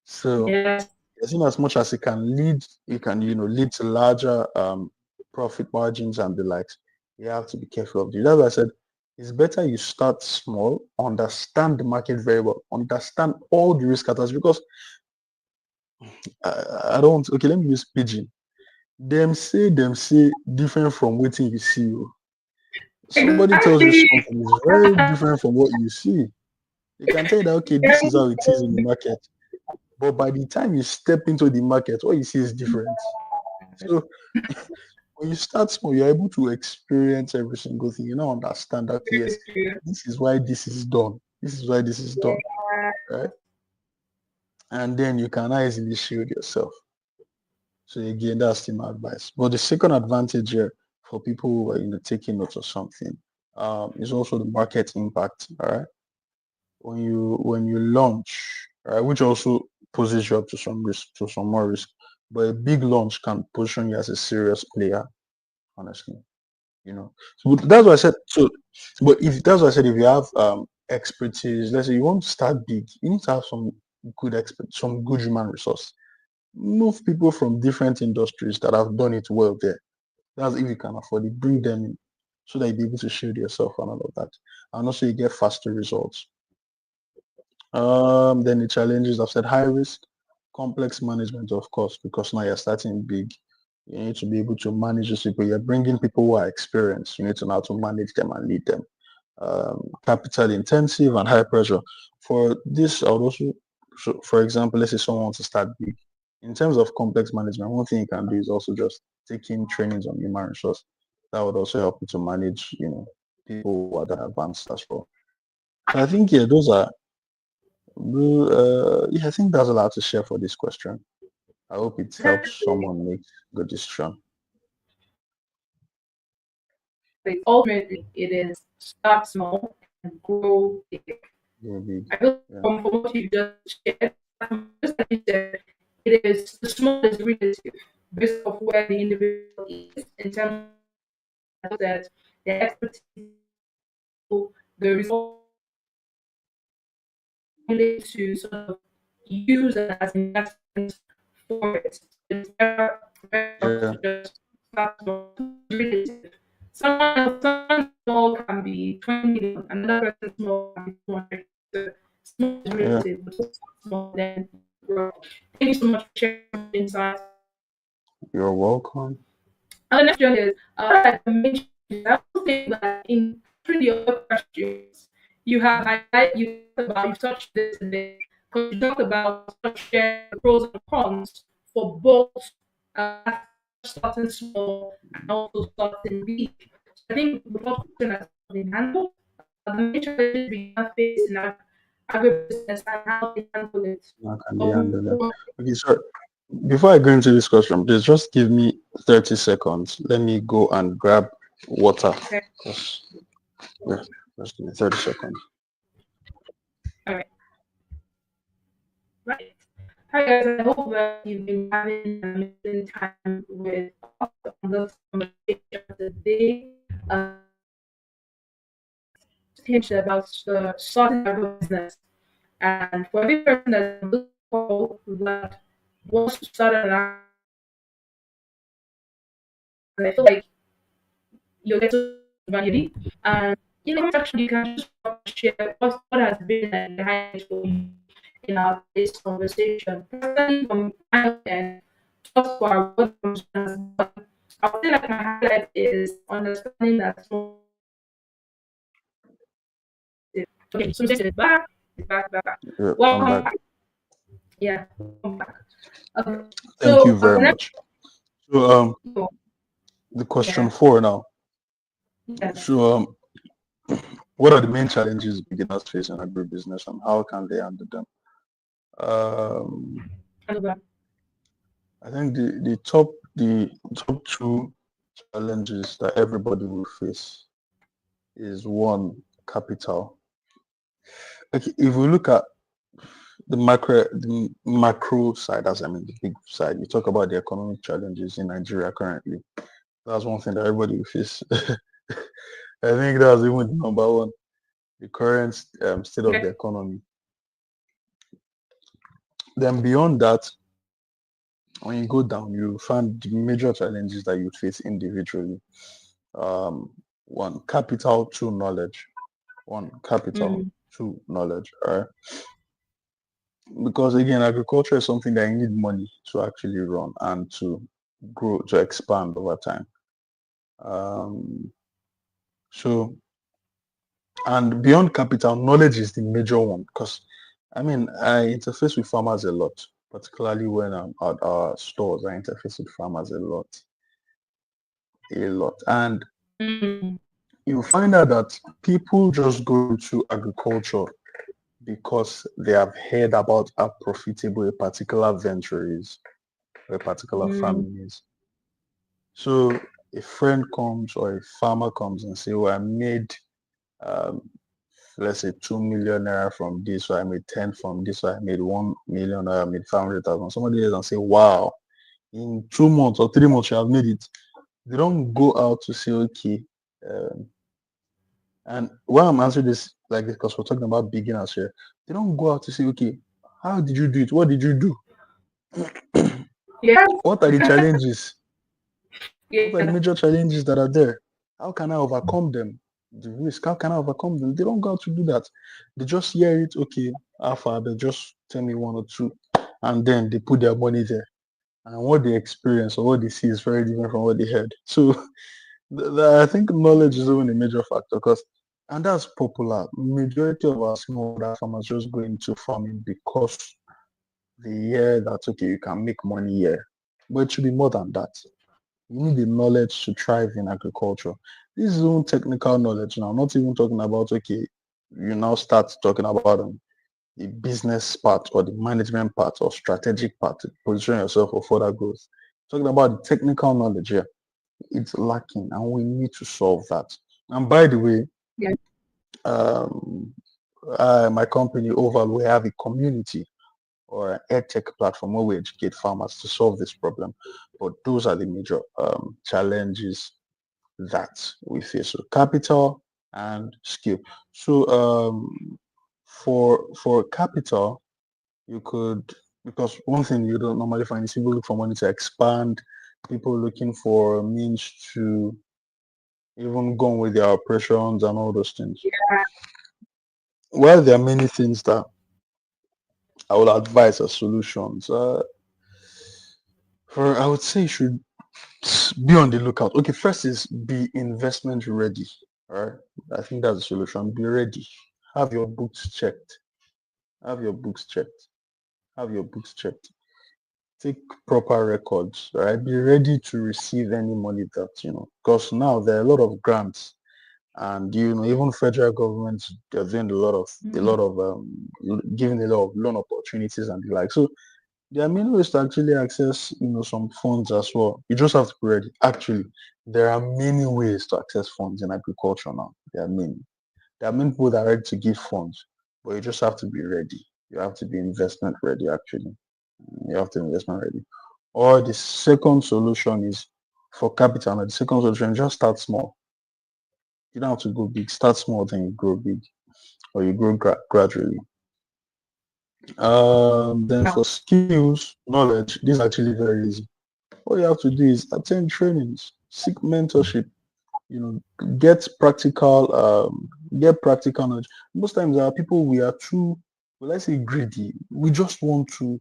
So Yes. as in as much as it can lead to larger profit margins and the likes. You have to be careful of it. That's why I said it's better you start small, understand the market very well, understand all the risk factors because I don't want okay, let me use pigeon. Them say different from waiting you see. Somebody tells you Exactly. something is very different from what you see. They can tell you that okay, this is how it is in the market. But by the time you step into the market, what you see is different. So when you start small, you're able to experience every single thing. You now understand that yes, this is why this is done. This is why this is done. Right? And then you can easily shield yourself. So again, that's still my advice. But the second advantage here for people who are taking notes or something is also the market impact. All right. When you launch, right, which also poses you up to some risk, to some more risk. But a big launch can position you as a serious player, honestly. So that's why I said so. But if that's why I said if you have expertise, let's say you want to start big, you need to have some good human resource. Move people from different industries that have done it well there. That's if you can afford it, bring them in so that you'll be able to shield yourself and all of that. And also you get faster results. Then the challenges, I've said high risk, complex management, of course, because now you're starting big. You need to be able to manage those people. You're bringing people who are experienced. You need to know how to manage them and lead them. Capital intensive and high pressure. For this, I would also, so for example, let's say someone wants to start big. In terms of complex management, one thing you can do is also just taking trainings on human resource. That would also help you to manage, people who are that advanced as well. So I think, yeah, those are yeah, I think that's a lot to share for this question. I hope it helps someone make good decision. Ultimately, it is start small and grow big. Yeah, big. I feel Yeah, from what you just shared, just like you said, it is the small is relative based off where the individual is in terms of that the expertise, the result to sort of use it as investment for it. It's better off yeah, to just start small. Relative. Someone small can be 20 million, another person small can be 200. So small is yeah. relative, but small then grow. Thank you so much for sharing some insights. You're welcome. And the next one is what are the main challenges? I also think that in answering the other questions, you've touched this a bit, because you talked about sort of sharing the pros and cons for both uh, starting small and also starting big. So I think the first question has been handled. The main challenges we have faced in our agribusiness and how they handle it. How can they So, handle that? Okay, so before I go into this question, please just give me 30 seconds. Let me go and grab water. okay, Just, yeah, just give me 30 seconds. all right. Right. Hi guys, I hope that you've been having an amazing time with us on this conversation today. Hinge about starting a business, and for every person that's looking for that wants to start an I feel like you'll get to value it. And in the comment section, you can just share what has been the highlight for you in our today's conversation. Personally, from my end, just for our word functions, but I would say like my highlight is understanding that small. Okay, so it's back. Yeah, I'm Welcome back. back. Yeah, welcome back. Okay, Thank you so very the next, much. So the question yeah, 4 now. yes, So what are the main challenges beginners face in agribusiness and how can they handle them? Um, and over. I think the top two challenges that everybody will face is one, capital. Okay, if we look at the macro side, as I mean the big side, we talk about the economic challenges in Nigeria currently. That's one thing that everybody will face. I think that's even the number one, the current state of the Okay. economy. Then beyond that, when you go down, you find the major challenges that you face individually. Um, one, capital, two, knowledge. One, capital, Mm, two, knowledge. All right. Because again, agriculture is something that you need money to actually run and to grow, to expand over time. Um, so, and beyond capital, knowledge is the major one because I mean, I interface with farmers a lot, particularly when I'm at our stores. I interface with farmers a lot. And mm, you find out that people just go into agriculture because they have heard about how profitable a particular venture is, or a particular mm, farming is. So a friend comes or a farmer comes and say, well, I made, um, let's say 2 million naira from this, or I made 10 from this, or I made 1 million, or I made 500,000. Somebody else and say, wow, in 2 months or 3 months, you have made it. They don't go out to say, okay, um, and why I'm answering this like this, because we're talking about beginners here, they don't go out to say, okay, how did you do it? What did you do? yeah. What are the challenges? What are the Yeah. major challenges that are there? How can I overcome them? The risk, how can I overcome them? They don't go out to do that. They just hear it, okay, Alpha, they just tell me one or two, and then they put their money there. And what they experience or what they see is very different from what they heard. So I think knowledge is even a major factor because, and that's popular. Majority of our smallholder farmers just go into farming because they hear that, okay, you can make money here. But it should be more than that. You need the knowledge to thrive in agriculture. This is even technical knowledge now. I'm not even talking about, okay, you now start talking about the business part or the management part or strategic part to position yourself for further growth. Talking about the technical knowledge here, it's lacking and we need to solve that. And by the way, Yeah. um, my company Oval, we have a community or an edtech platform where we educate farmers to solve this problem. But those are the major challenges that we face. So capital and skill. So for capital, you could, because one thing you don't normally find is people look for money to expand, people looking for means to even go on with their operations and all those things. While there are many things that I would advise as solutions, for I would say you should be on the lookout. Okay, first is be investment ready. All right, I think that's the solution. Be ready. Have your books checked. Have your books checked. Have your books checked. Take proper records. All right, be ready to receive any money that because now there are a lot of grants, and even federal governments they're doing giving a lot of loan opportunities and the like. So there are many ways to actually access, some funds as well. You just have to be ready. Actually, there are many ways to access funds in agriculture now. There are many. There are many people that are ready to give funds, but you just have to be ready. You have to be investment ready, actually. You have to be investment ready. Or the second solution is for capital. And the second solution, just start small. You don't have to go big. Start small, then you grow big, or you grow gradually. Then for skills, knowledge, this is actually very easy. All you have to do is attend trainings, seek mentorship, you know, get practical knowledge. Most times there are people we are too, well, let's say greedy. We just want to,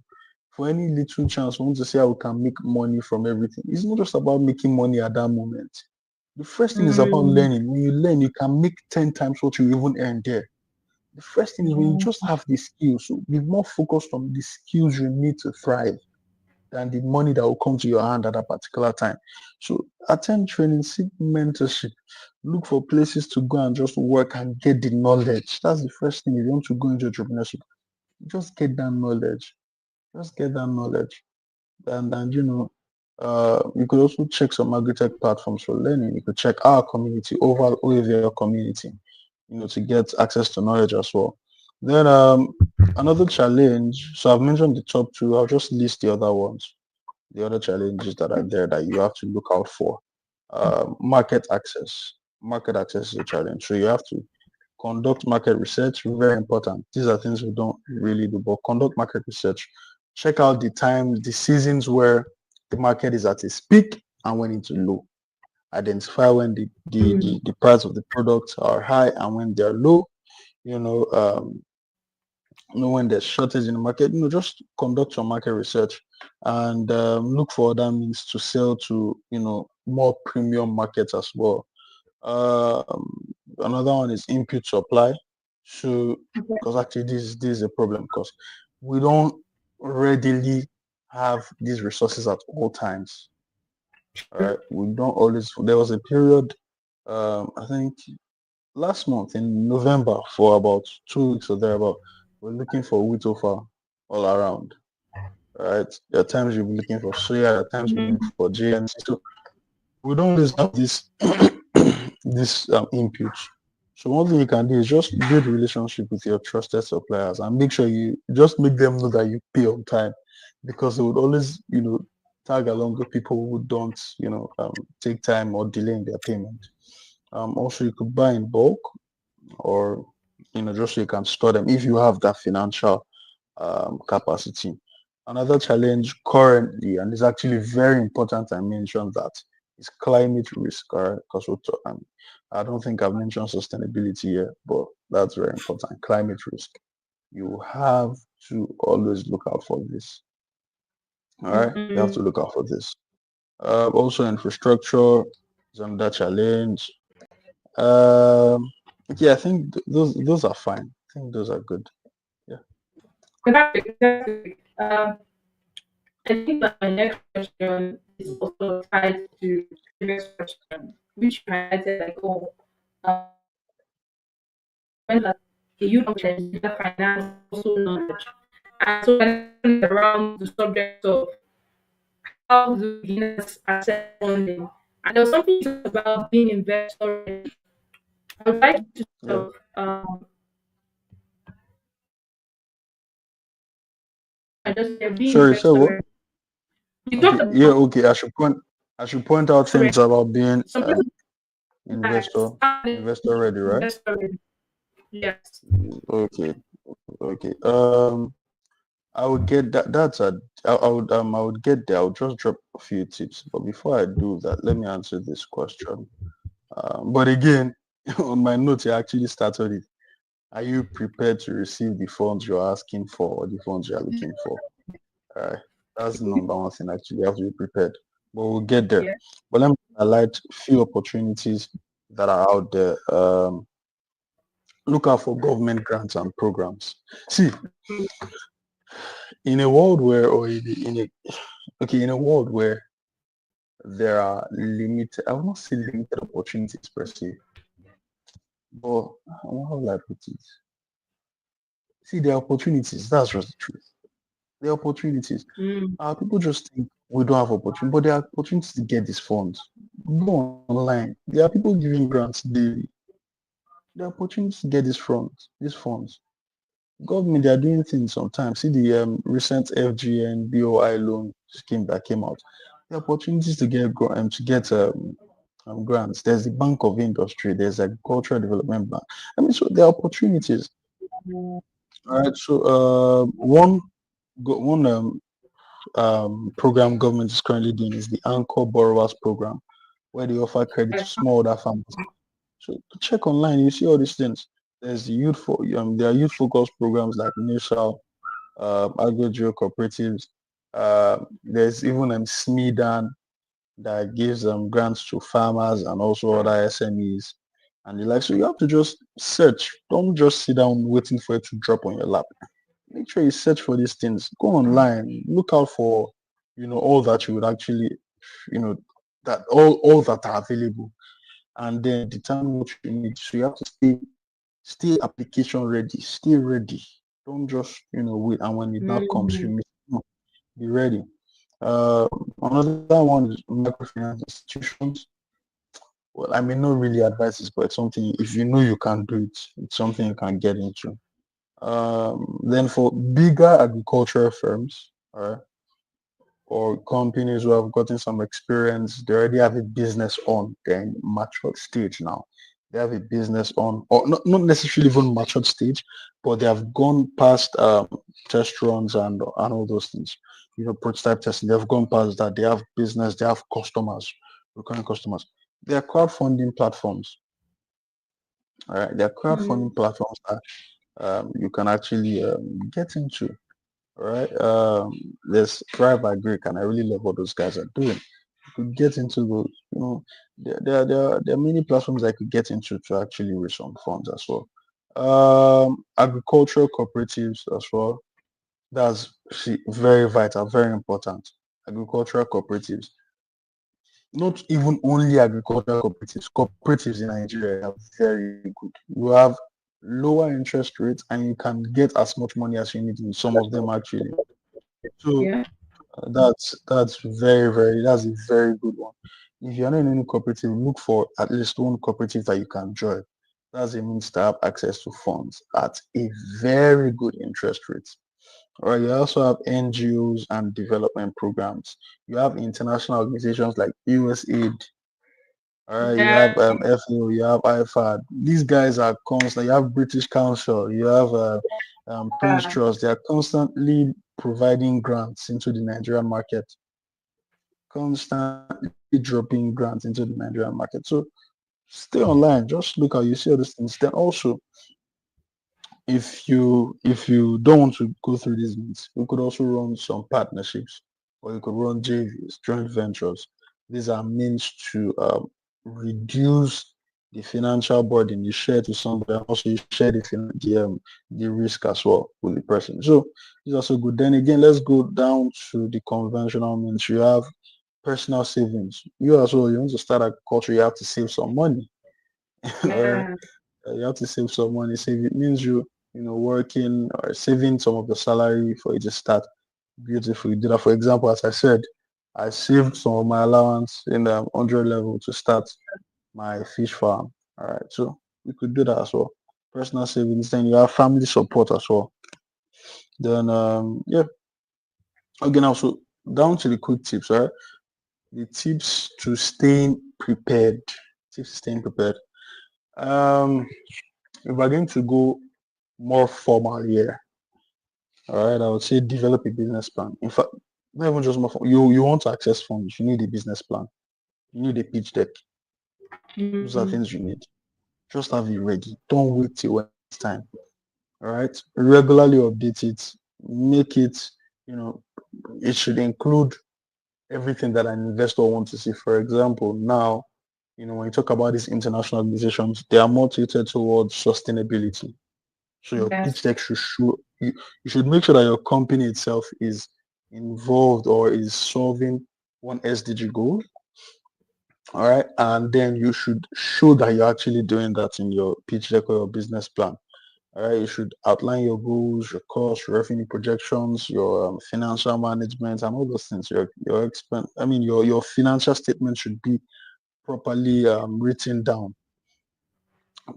for any little chance, we want to see how we can make money from everything. It's not just about making money at that moment. The first thing is about Mm. learning. When you learn, you can make 10 times what you even earn there. The first thing is when you just have the skills, so be more focused on the skills you need to thrive than the money that will come to your hand at a particular time. So attend training, seek mentorship, look for places to go and just work and get the knowledge. That's the first thing. If you want to go into entrepreneurship, just get that knowledge. Just get that knowledge. And you could also check some Agritech platforms for learning. You could check our community, overall OAVL community, to get access to knowledge as well. Then another challenge. So I've mentioned the top two. I'll just list the other ones, the other challenges that are there that you have to look out for. Market access. Market access is a challenge. So you have to conduct market research, very important. These are things we don't really do, but conduct market research. Check out the times, the seasons where the market is at its peak and when it's low. Identify when the price of the products are high and when they're low. You know, um, when there's shortage in the market, just conduct your market research and look for other means to sell to, more premium markets as well. Another one is input supply. So, because actually this is a problem because we don't readily have these resources at all times. All right, we don't always. There was a period, I think last month in November for about 2 weeks or thereabout, we're looking for wheat offer all around. All right, there are times you'll be looking for soya, there are times you'll be looking for GNC. So we don't always have this this input. So one thing you can do is just build relationship with your trusted suppliers and make sure you just make them know that you pay on time, because they would always tag along with people who don't take time or delay in their payment. Also, you could buy in bulk or just so you can store them if you have that financial capacity. Another challenge currently, and it's actually very important I mentioned that, is climate risk, all right? Because I don't think I've mentioned sustainability yet, but that's very important. Climate risk. You have to always look out for this. All right, you have to Mm-hmm. look out for this. Also, infrastructure is another challenge. Um, yeah, I think those are fine. I think those are good. Yeah. Fantastic. I think that my next question is also tied to the previous question, which you highlighted like, oh, when like you knowledge, data finance, also knowledge. And so my next question is around the subject of how do beginners access funding. And there was something you said about being investor ready. I would like you to Yeah. sort of I just say being Sorry, so investor what? ready. You talked Okay. Yeah. about Okay. I should point out things ready. about being Some people investor yes, how investor ready, right? investor ready. Yes. Okay. Okay. I would get that. I would get there. I would just drop a few tips. But before I do that, let me answer this question. But again, on my notes, I actually started it. Are you prepared to receive the funds you're asking for or the funds you're looking for? Uh, that's the number one thing. Actually, you have to be prepared. But we'll get there. Yeah. But let me highlight few opportunities that are out there. Look out for government grants and programs. See, Mm, in a world where, or in a world where there are limited, I will not say limited opportunities per se, but how will I put it? See, there are opportunities. That's just the truth. There are opportunities. mm, People just think we don't have opportunity, but there are opportunities to get these funds. Go online. There are people giving grants daily. There are opportunities to get these funds. Government, they are doing things sometimes. See the recent FGN BOI loan scheme that came out. The opportunities to get grants. There's the Bank of Industry. There's Agricultural Development Bank. I mean, so there are opportunities. All right. So one program government is currently doing is the Anchor Borrowers Program, where they offer credit to yeah. smallholder farmers. So check online, you see all these things. There are youth focused programs like NISAL, agro cooperatives. There's even SMEDAN that gives grants to farmers and also other SMEs and the like. So you have to just search. Don't just sit down waiting for it to drop on your lap. Make sure you search for these things. Go online, look out for all that you would actually you know that all that are available, and then determine what you need. So you have to stay application ready, stay ready. Don't just wait, and when it now comes you Mm, miss. No, be ready. uh, Another one is microfinance institutions. Well, I may not really advise this, but it's something, if you know you can do it, it's something you can get into. Then for bigger agricultural firms, or companies who have gotten some experience, they already have a business on, they're in matured stage now. They have a business on, or not necessarily even matured stage, but they have gone past test runs and all those things. Prototype testing, they've gone past that. They have business, they have customers, recurring customers. They are crowdfunding platforms. All right, they are mm, crowdfunding platforms that you can actually get into. All right. There's Thrive Agric, and I really love what those guys are doing. You could get into those, there are many platforms I could get into to actually raise some funds as well. Agricultural cooperatives as well. That's very vital, very important. Agricultural cooperatives. Not even only agricultural cooperatives in Nigeria are very good. You have lower interest rates and you can get as much money as you need in some of them actually. So yeah. that's a very good one. If you're not in any cooperative, look for at least one cooperative that you can join. That's a means to have access to funds at a very good interest rate. All right, you also have NGOs and development programs. You have international organizations like USAID. All right, you have Yeah. FAO, you have IFAD. These guys are constant. You have British Council, you have Prince Trust. They are constantly providing grants into the Nigerian market. Constantly dropping grants into the Nigerian market. So stay online, just look how you see all these things. Then also, if you don't want to go through these means, we could also run some partnerships, or you could run JVs, joint ventures. These are means to reduce the financial burden you share to somebody, and also you share the risk as well with the person. So it's also good. Then again, let's go down to the conventional means. You have personal savings. You as well, you want to start a culture, you have to save some money. All right. Yeah. You have to save some money. Save it means working or saving some of the salary for you to start beautifully. Do that. For example, as I said, I saved some of my allowance in the 100 level to start my fish farm. All right. So you could do that as well. Personal savings. Then you have family support as well. Then yeah. Again, also down to the quick tips, right? The tips to staying prepared. Tips to staying prepared. If we're going to go more formal here, all right, I would say develop a business plan. In fact, not even just more formal. You want to access funds, you need a business plan. You need a pitch deck. Those are Mm-hmm. things you need. Just have it ready. Don't wait till when it's time. All right. Regularly update it. Make it, you know, it should include everything that an investor wants to see. For example, now, when you talk about these international organizations, they are more tilted towards sustainability. So your pitch Yes. deck should show you should make sure that your company itself is involved or is solving one SDG goal. All right. And then you should show that you're actually doing that in your pitch deck or your business plan. All right. You should outline your goals, your costs, your revenue projections, your financial management, and all those things. Your expense. I mean, your financial statement should be properly written down.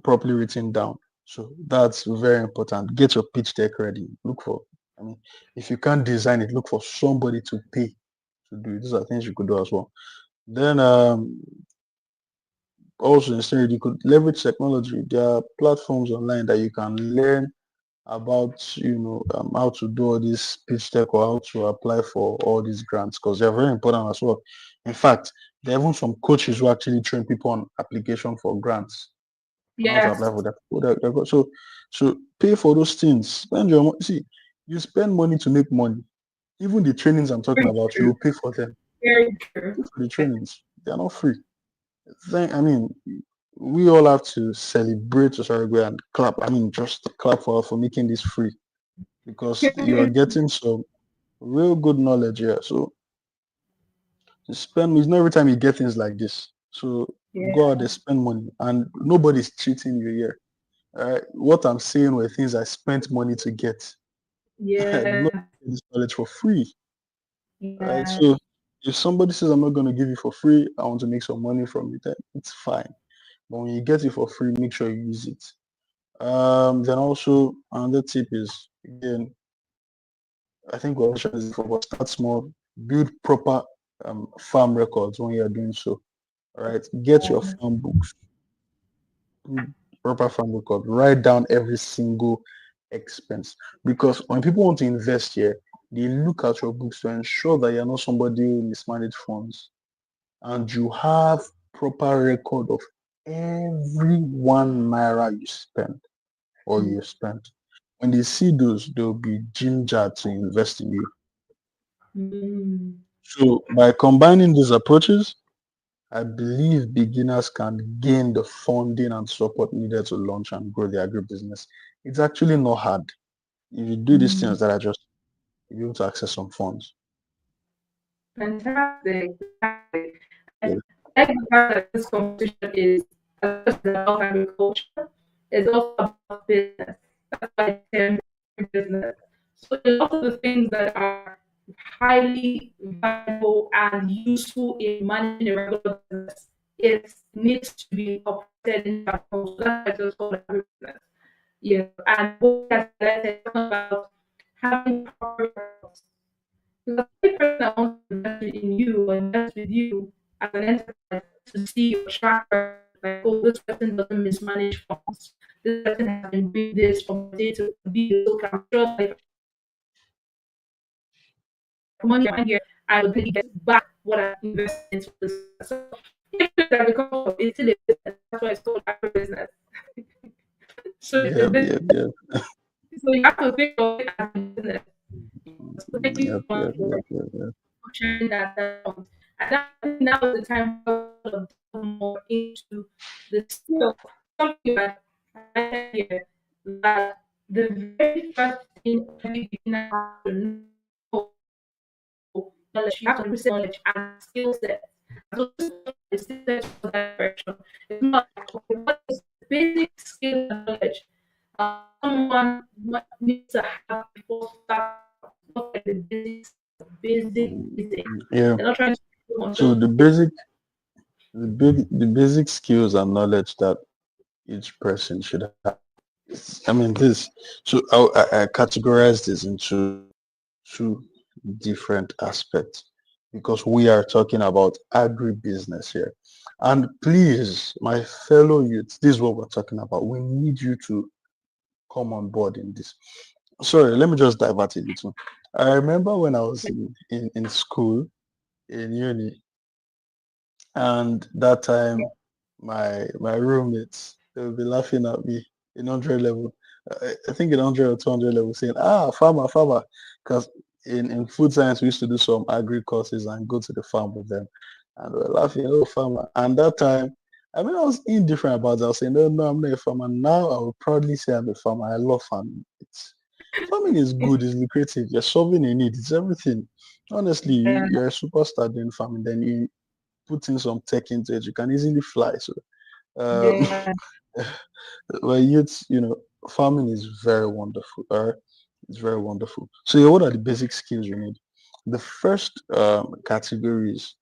Properly written down. So that's very important. Get your pitch deck ready. Look for, I mean, if you can't design it, look for somebody to pay to do it. These are things you could do as well. Then also instead you could leverage technology. There are platforms online that you can learn about, how to do all this pitch deck or how to apply for all these grants because they're very important as well. In fact, there are even some coaches who actually train people on application for grants and how to apply Yes. for that. So pay for those things. Spend your money. See, you spend money to make money. Even the trainings I'm talking Very about, you true. will pay for them. Very true. Pay for the trainings. They are not free. I mean, we all have to celebrate Osarigwe and clap. I mean, just clap for making this free because you are getting some real good knowledge here. So spend. It's not every time you get things like this. So go out Yeah. there, spend money, and nobody's cheating you here. What I'm saying were things I spent money to get. I did not Yeah. get this knowledge for free. Right? Yeah. So if somebody says I'm not going to give you for free, I want to make some money from it, then it's fine. But when you get it for free, make sure you use it. Then also another tip is again, I think we mentioned this before, but start small, build proper farm records when you're doing so. All right, get your farm books, proper farm record, write down every single expense. Because when people want to invest here, they look at your books to ensure that you're not somebody who mismanage funds and you have proper record of every 1 naira you spend or you spent. When they see those, they'll be gingered to invest in you. Mm. So by combining these approaches, I believe beginners can gain the funding and support needed to launch and grow their agribusiness. It's actually not hard. If you do these Mm. things that I just, you'll be able to access some funds. Fantastic. Fantastic. Yeah. And I like the fact that this conversation is as much as about agriculture, it's also about business. That's why it's termed business. So a lot of the things that are highly valuable and useful in managing a regular business, it needs to be incorporated into our culture. That's why it's just called agribusiness. And what has led talking about having proper records. Because every person that wants to invest in you or invest with you as an enterprise to see your track record, like, oh, this person doesn't mismanage funds. This person has been doing this from day to B. So I'm sure that if money I here, I will get back what I've invested into this. So even if agriculture is still a business, that's why it's called agribusiness. So it's a Yep, business. yep, yep, So you have to think of it as a business. So thank you yep, so much yep, yep, yep, yep. for sharing that point. And I think now is the time for us to delve more into the skill. Something that I said here that the very first thing every beginner has to know knowledge. You have to increase knowledge and skill set. So the skill set for that direction. It's not like, okay, what is the basic skill and knowledge someone needs to have before start what's like the basic. Yeah. They're not trying to So just the basic skills and knowledge that each person should have. I mean, this. So I categorize this into two different aspects because we are talking about agribusiness here. And please, my fellow youths, this is what we're talking about. We need you to come on board in this. Sorry, let me just divert a little. I remember when I was in school, in uni, and that time my roommates, they would be laughing at me in 100 level. I think in 100 or 200 level saying, farmer, farmer. Because in food science, we used to do some agri courses and go to the farm with them. And we were laughing, oh, farmer. And that time, I mean, I was indifferent about it. I was saying, no, no, I'm not a farmer. Now I will proudly say I'm a farmer. I love farming. Farming is good, it's lucrative. You're solving a need. It's everything. Honestly, yeah, you're a superstar doing farming. Then you putting some tech into it, you can easily fly. So, um, yeah. well, youth, farming is very wonderful. It's very wonderful. So, yeah, what are the basic skills you need? The first category is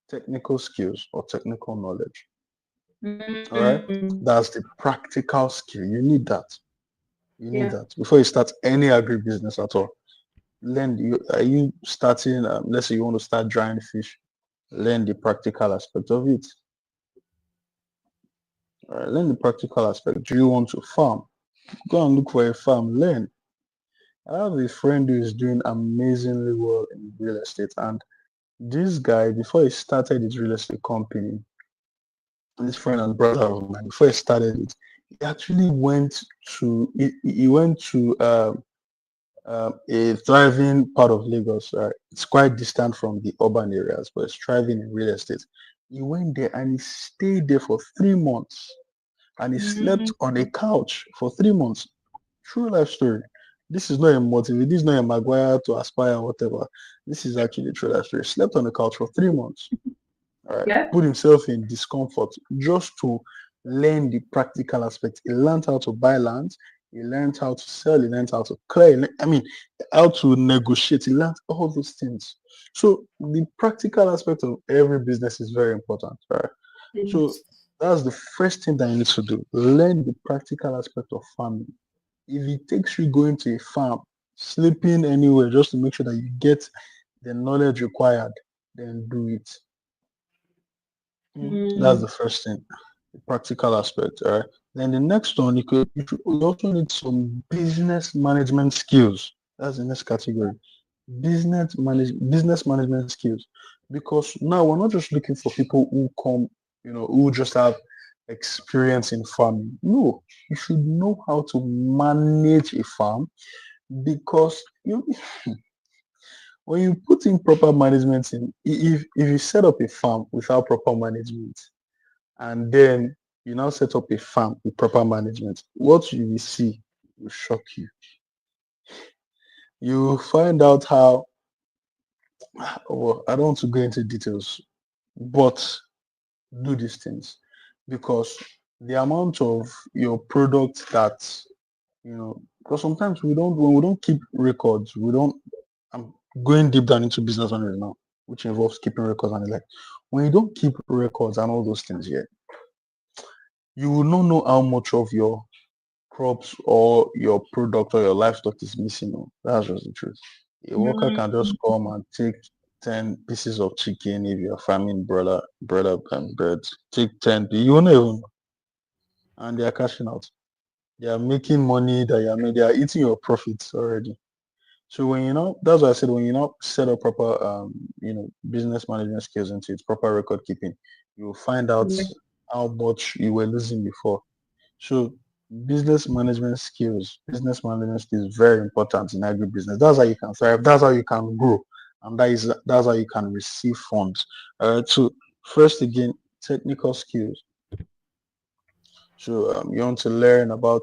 technical skills or technical knowledge. All right, Mm, that's the practical skill. You need that. You need yeah. that before you start any agribusiness at all. Are you starting? Let's say you want to start drying fish. Learn the practical aspect of it. All right, learn the practical aspect. Do you want to farm? Go and look for a farm. Learn. I have a friend who is doing amazingly well in real estate, and this guy, before he started his real estate company, this friend and brother of mine, before he started it, he actually he went to a thriving part of Lagos. It's quite distant from the urban areas, but it's thriving in real estate. He went there and he stayed there for 3 months, and he slept Mm, on a couch for 3 months. True life story. This is not a motive. This is not a Maguire to aspire or whatever. This is actually a true life story. Slept on the couch for 3 months. All right. yeah. Put himself in discomfort just to learn the practical aspect. He learned how to buy land. He learned how to sell. He learned how to clear. I mean, how to negotiate. He learned all those things. So the practical aspect of every business is very important. Right. So Yes. that's the first thing that you need to do. Learn the practical aspect of farming. If it takes you going to a farm, sleeping anywhere just to make sure that you get the knowledge required, then do it. That's Mm, the first thing, the practical aspect. All right. Then the next one, you also need some business management skills. That's the next category. Business management skills. Because now we're not just looking for people who come, who just have experience in farming. No, you should know how to manage a farm because when you put in proper management if you set up a farm without proper management and then you now set up a farm with proper management, what you will see will shock you. You will find out how, well, I don't want to go into details, but do these things because the amount of your product that, because sometimes when we don't keep records, we don't, I'm going deep down into business owners now, which involves keeping records and like, when you don't keep records and all those things yet, you will not know how much of your crops or your product or your livestock is missing. Oh. That's just the truth. A worker can just mm, come and take 10 pieces of chicken if you're farming brother and birds. Take 10, you won't even know. And they are cashing out. They are making money that they are eating your profits already. So when you know, that's why I said when you not set up proper, business management skills into it, proper record keeping, you will find out Yeah. how much you were losing before. So business management skills is very important in agribusiness. That's how you can thrive. That's how you can grow, and that's how you can receive funds. So first again, technical skills. So you want to learn about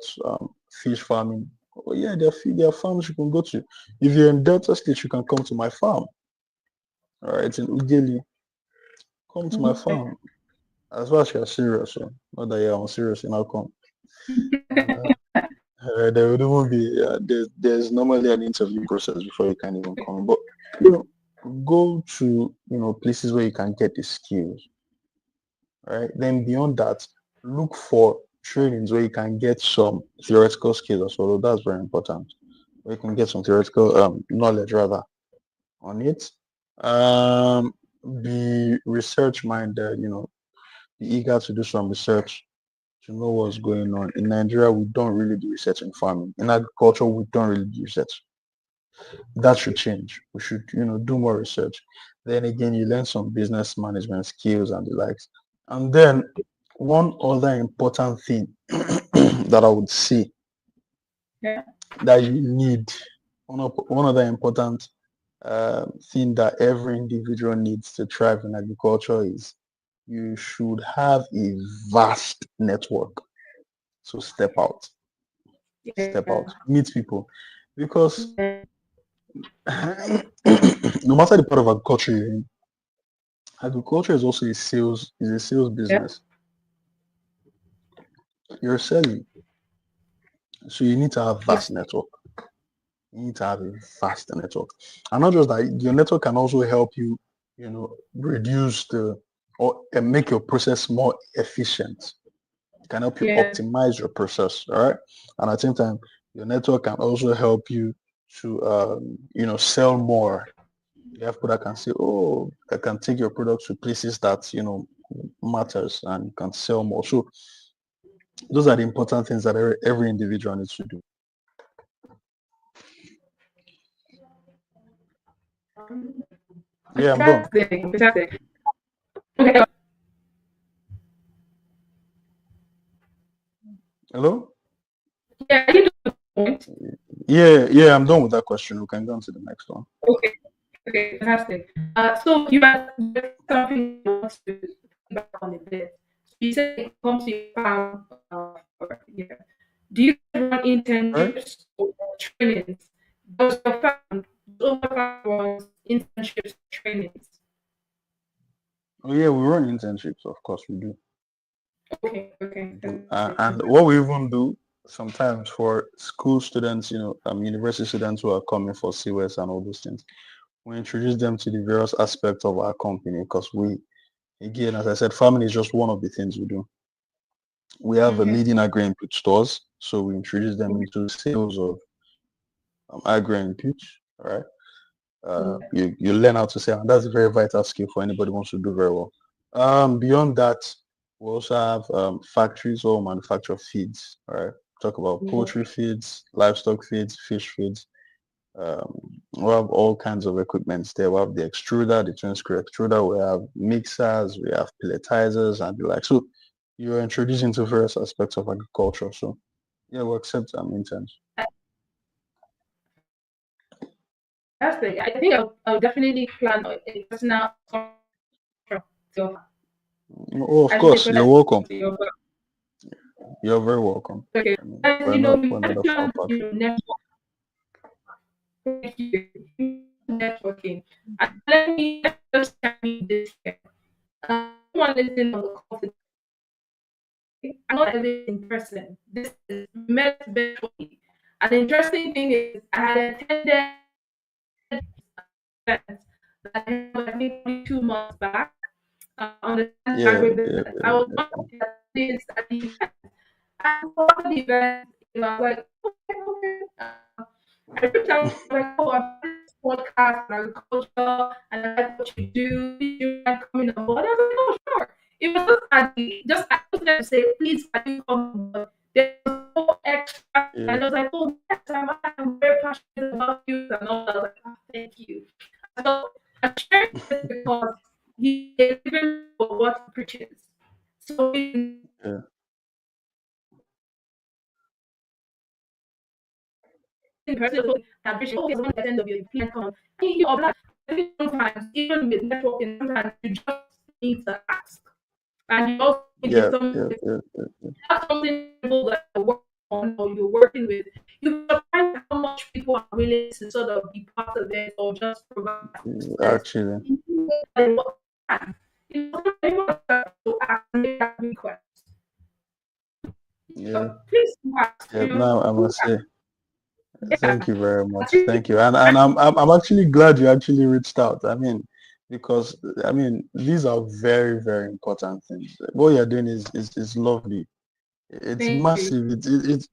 fish farming. Oh yeah, there are farms you can go to. If you're in Delta State, you can come to my farm. All right, in Ugeli, come to my Okay. farm. As far as you're serious, not that you're unserious, you now come. And there would even be there's normally an interview process before you can even come. But you know, go to places where you can get the skills, right? Then beyond that, look for trainings where you can get some theoretical skills as well. That's very important. Where you can get some theoretical knowledge rather on it. Um, be research minded, be eager to do some research to know what's going on. In Nigeria, we don't really do research in farming. In agriculture, we don't really do research. That should change. We should, do more research. Then again, you learn some business management skills and the likes. And then one other important thing that I would say Yeah. that you need, one other important thing that every individual needs to thrive in agriculture is you should have a vast network. So step out, Yeah. meet people, because Yeah. no matter the part of agriculture you're in, agriculture is also a sales Yeah. business. You're selling, so you need to have vast Yes. network. You need to have a vast network, and not just that. Your network can also help you, reduce the or make your process more efficient. It can help you Yeah. optimize your process. All right, and at the same time, your network can also help you to, sell more. You have people that can say, oh, I can take your products to places that, matters and can sell more. So those are the important things that every individual needs to do. Yeah, I'm done. Fantastic. Fantastic. Okay. Hello? Yeah. You do the point. Yeah, I'm done with that question. We can go on to the next one. Okay. Okay. Fantastic. So you are something you want to back on a bit. So you said it comes to your farm. For, yeah. Do you run All right? internships or trainings? Does your farm, does your farm runs internships or trainings? Oh yeah, we run internships, of course we do. Okay. Okay. We do. Fantastic. And what we even do sometimes for school students, university students who are coming for CWS and all those things, we introduce them to the various aspects of our company because again, as I said, farming is just one of the things we do. We have a Okay. leading agri input stores, so we introduce them into sales of agri input. All right, Yeah. you learn how to sell, and that's a very vital skill for anybody who wants to do very well. Beyond that, we also have factories or manufacture feeds. All right, talk about Yeah. poultry feeds, livestock feeds, fish feeds. We have all kinds of equipment there. We have the extruder, the twin screw extruder. We have mixers, we have pelletizers, and the like. So you're introduced into various aspects of agriculture. So yeah, we accept interns. Fantastic. I think I'll definitely plan a personal to offer. Oh, of I should say course, you're personal welcome. to offer. You're very welcome. Okay. I mean, And we're not you we're not that far mentioned apart. network. Thank you. Networking. And let me just tell you this here. Someone listening on the call today, I'm not everything person. This is met virtually. An interesting thing is I had attended events that I held, I think only 2 months back on the Yeah, yeah, agribusiness. I was one of the attendees at the event. And for the event, I was like, okay, okay. I reached out, I was like, oh, I'm doing this podcast on agriculture, and I like what you do. Did you mind coming on board? I was like, oh, sure. It was just at the, just I was there to say, please, can you come on board? There was no extra. yeah, And I was like, oh, yes, I'm very passionate passionate about youth and all that. I was like, oh, thank you. So I share this because he is living for what he preaches. So in yeah, person that preaches, oh, he's one percent of your client come. You oblige. I think sometimes, even with networking, sometimes you just need to ask. And you also need yeah, some yeah, yeah, yeah, have something that you're working on or you're working with, you'll be surprised how much people are willing to sort of be part of it or just provide yeah. assistance. Actually, And what can. Anyone to ask make that request. yeah, Please ask, yeah. Now I must say, thank yeah. you very I much. think Thank you, and I'm actually glad you actually reached out. I mean, because I mean, these are very, very important things. What you're doing is lovely. It's thank you. massive. It's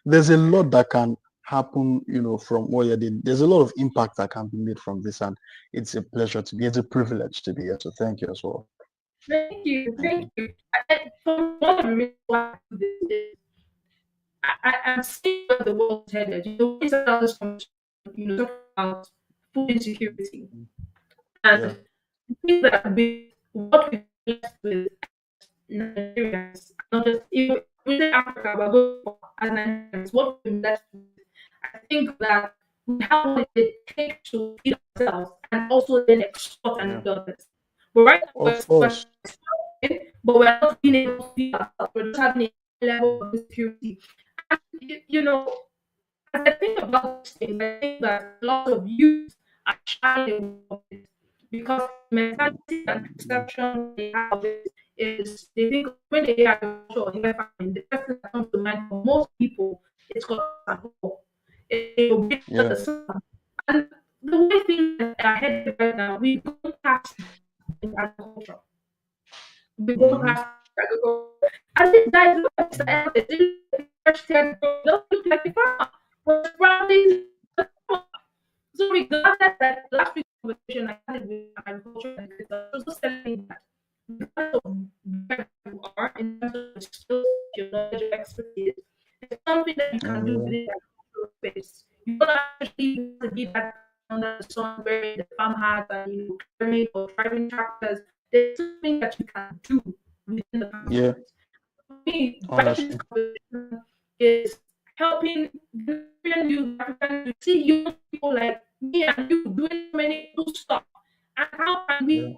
there's a lot that can happen, from what you did. There's a lot of impact that can be made from this, and it's a pleasure to be. It's a privilege to be here. So thank you as well. Thank you. Thank Thank you. you. For one of the reasons why I do this is I'm seeing where the world is headed. We started out this conversation, talking about food insecurity. Yeah, And I think that with what we've blessed with Nigerians, not just even within Africa, but going for as Nigerians, what we've blessed with, I think that we have what it takes to feed ourselves and also then export and yeah. feed others. But right now Of we're course. exporting, but we're not being able to feed ourselves. We're just having a level of insecurity. And, as I think about this thing, I think that a lot of youth are shying away from it because the mentality and perception they have of it is they think when they hear agriculture or hear farming, the first thing that comes to mind for most people is called war. It will be Yeah. the sun. And the way things are headed right now, we don't have in agriculture. We don't Hmm. have agriculture. And this guy looks at it, first ten, don't look like a farmer. Was probably so regardless that last week's conversation I had with agriculture educator, she was just telling me that regardless of where you are in terms of the skills, your knowledge, your expertise, there's something that you can do Yeah. within that agricultural space. You don't actually have to be that under the sun wearing the farm hat and clearing or driving tractors. There's something that you can do within the farm Yeah. space. For me, writing this Honestly. conversation is helping Nigerian youth, African youth, see young people like me and you doing so many cool stuff. And how can Yeah.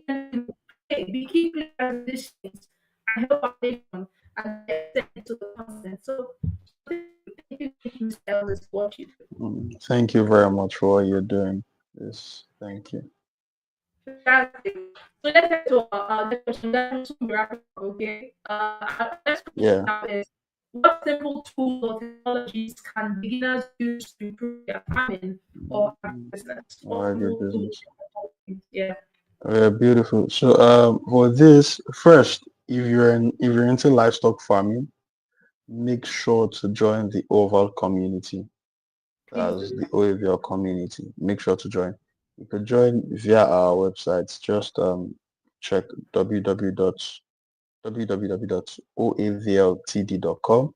we be key players in these things and help our nation and get them into the continent? So thank you, Mr. Ellis, for what you do. Thank you very much for what you're doing. Yes. Thank you. Fantastic. So let's get to our next question. That's to wrap it up, okay? Our next question Yeah. now is what simple tools or technologies can beginners use to improve their farming or business? What All right, good simple tools? business. Yeah. Beautiful. So for this, first, if you're into livestock farming, make sure to join the Oval community. Please That's do. the OAVL community. Make sure to join. You can join via our website. Just check www.oavltd.com.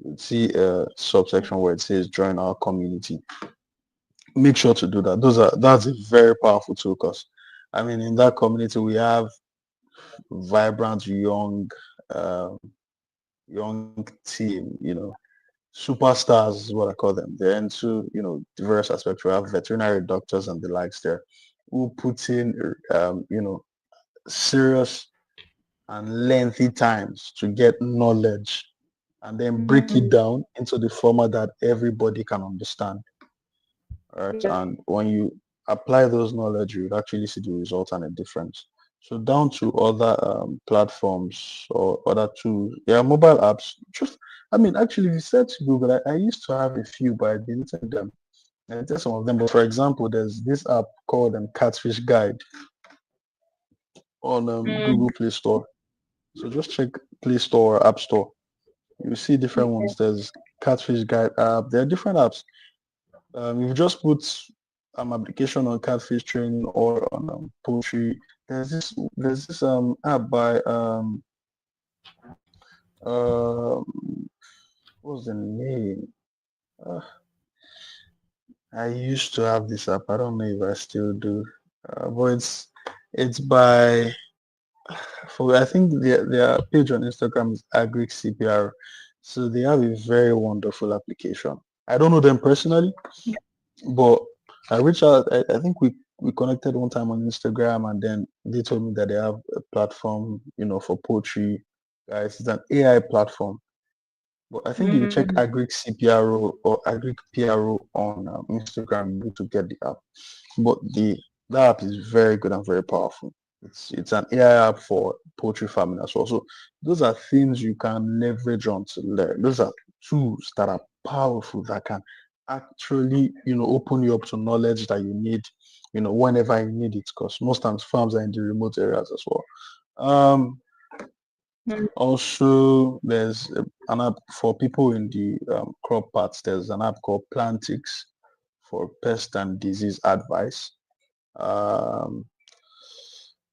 You'll see a subsection where it says join our community. Make sure to do that. That's a very powerful tool because I mean in that community we have vibrant uh, young team, superstars is what I call them. They're into, diverse aspects. We have veterinary doctors and the likes there who put in, serious and lengthy times to get knowledge and then break it Mm, down into the format that everybody can understand. Right? yeah. And when you apply those knowledge, you would actually see the result and a difference. So down to other platforms or other tools, yeah, mobile apps. Just, I mean, actually, if you search Google, I used to have a few, but I deleted them. I deleted some of them. But for example, there's this app called Catfish Guide on Mm, Google Play Store. So just check Play Store or App Store. You see different okay. ones. There's Catfish Guide app. There are different apps. You just put application on catfish training or on poultry. There's this app by um what's the name? Uh, I used to have this app. I don't know if I still do, but it's by for I think their page on Instagram is AgriCPR. So they have a very wonderful application. I don't know them personally, but I reached out. I think we connected one time on Instagram, and then they told me that they have a platform, for poultry guys. It's an AI platform. But I think if you check Mm, Agric CPRO or Agric PRO on Instagram, you'll be able to get the app. But the app is very good and very powerful. It's an AI app for poultry farming as well. So those are things you can leverage on to learn. Those are tools that are powerful that can actually, open you up to knowledge that you need, whenever you need it. Because most times farms are in the remote areas as well. mm, Also, there's an app for people in the crop parts. There's an app called Plantix for pest and disease advice. Um,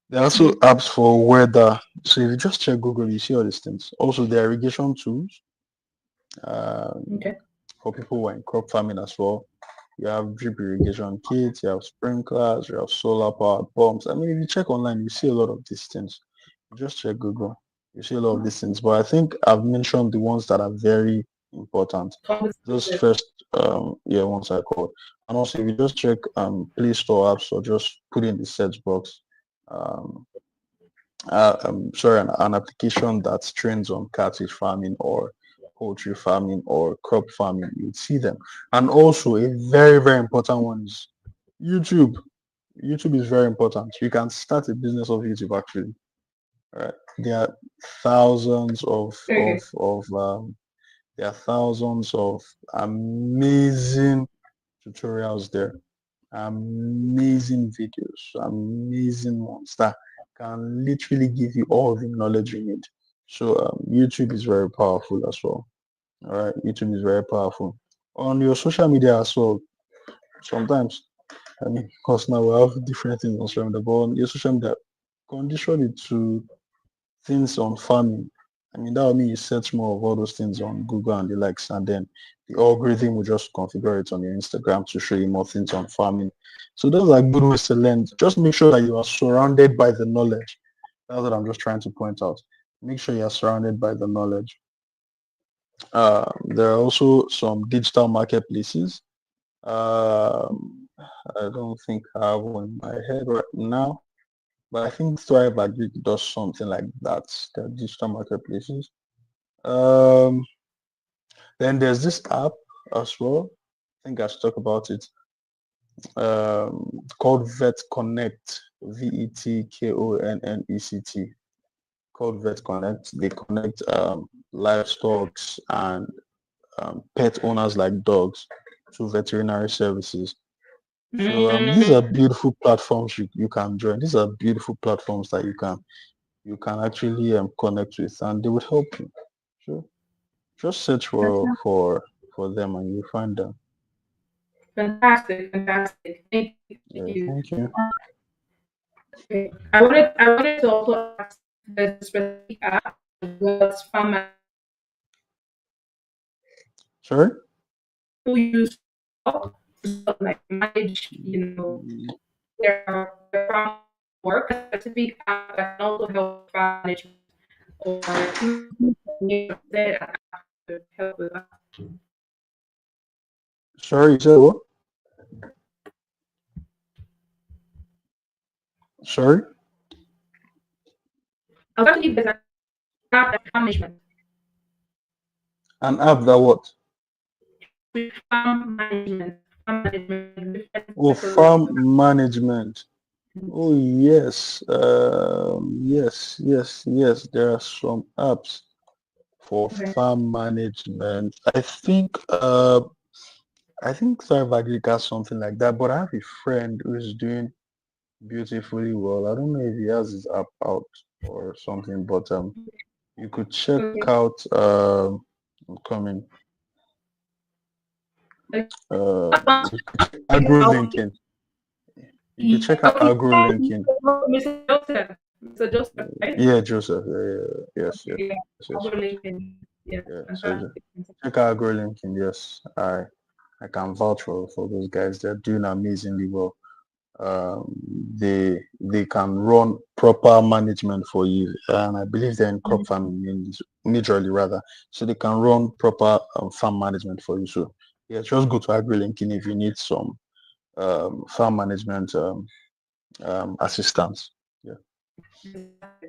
there are also apps for weather. So if you just check Google, you see all these things. Also, there are irrigation tools um, okay. for people who are in crop farming as well. You have drip irrigation kits, you have sprinklers, you have solar powered pumps. I mean, if you check online, you see a lot of these things. Just check Google. You see a lot of these things. But I think I've mentioned the ones that are very important. Those Conversation. first, ones I called. And also, if you just check Play Store apps or just put in the search box, um, sorry, an application that trains on catfish farming or poultry farming or crop farming, you'd see them. And also a very, very important one is YouTube. YouTube is very important. You can start a business of YouTube actually. Right. There are thousands Okay. there are thousands of amazing tutorials there, amazing videos, amazing ones that can literally give you all the knowledge you need. So YouTube is very powerful as well. All right, YouTube is very powerful. On your social media as well, sometimes, I mean, of course now we have different things on social media, but on your social media, condition it to things on farming. I mean, that would mean you search more of all those things on Google and the likes, and then the algorithm will just configure it on your Instagram to show you more things on farming. So those are good ways to learn. Just make sure that you are surrounded by the knowledge. That's what I'm just trying to point out. Make sure you are surrounded by the knowledge. There are also some digital marketplaces. I don't think I have one in my head right now, but I think Thrive Agri does something like that. The digital marketplaces. Um, then there's this app as well. I think I should talk about it. Called Vet Connect. VETKONNECT. Called Vet Connect. They connect livestock and pet owners like dogs to veterinary services. So these are Mm, beautiful platforms you can join. These are beautiful platforms that you can actually connect with, and they would help you. So just search for them, and you find them. fantastic, fantastic. Thank you, thank Yeah, you. thank you. Okay. I wanted to also ask the specific app was farm Sorry. who use to sort of like manage, their farm work. A specific app that can also help farm management or that to help with that. Sorry, you said what? Sorry. I was asking if there's an app that farm management An app that what? with farm management, different Oh, methodologies farm of management. Oh yes, yes. There are some apps for okay. farm management. I think Thrive Agric has something like that, but I have a friend who's doing beautifully well. I don't know if he has his app out or something, but you could check Okay. out I'm coming Okay. you could check agro linking. You could check out Okay. agro linking. Mr. Joseph. Mr. Joseph, right? Yeah, Joseph. Yes, Okay, yeah. yes. I'll go link in. Yes, Yeah. So fantastic. check out agro linking. Yes, I I can vouch for those guys. They're doing amazingly well. Um, they can run proper management for you, and I believe they're in crop farming majorly rather, so they can run proper farm management for you. So yeah, just go to AgriLinking if you need some farm management assistance. Yeah.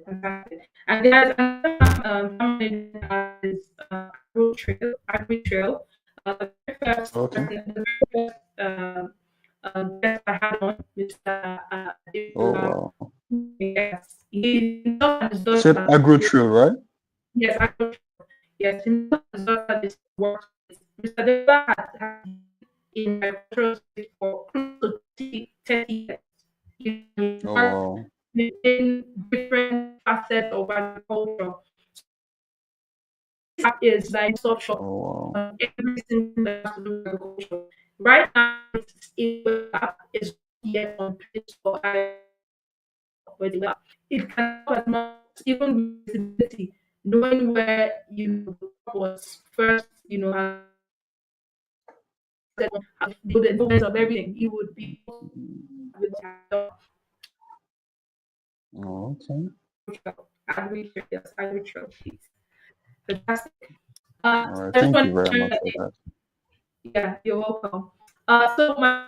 Fantastic. And there's another family is Agri Trail. The very first Okay. person, the very first guest I had on, Mr. Oh Adebola. wow. Yes, he himself and his You said daughter. AgriTrail, right? Yes, Agri Trail. Yes, himself and his daughter this worked with. Mr. Adebola has been in agricultural space for close to 30 years. He Oh worked wow. within different facets of agriculture. This app is like soft shop Oh wow. on every single thing that has to do with agriculture. Right now, its app is yet on Play Store and where they are. It can help as much even with visibility, knowing where the crop was first, the movement of everything. It would be with Oh, okay. agriculture, please. Fantastic. All So right. I just Thank want you to very share much that. for that. Yeah, you're welcome. So my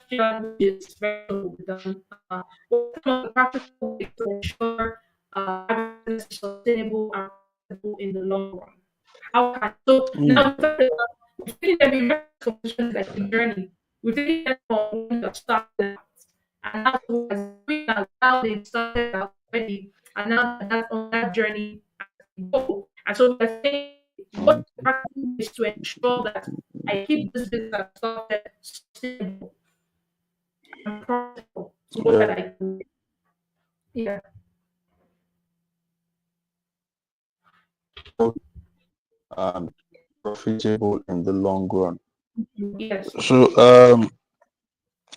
question, which is very simple, done. What are some of the practical ways to ensure agribusiness is sustainable and profitable in the long run? How can so Mm, now we've taken every conversation like a journey. We've taken them from when you started out, and now so as we are now they've started out already, and now that's on that journey as we go. And so we're saying what mm, practical ways to ensure that I keep this business I've started sustainable and profitable. So what can yeah. I do? Yeah. And profitable in the long run. Yes. So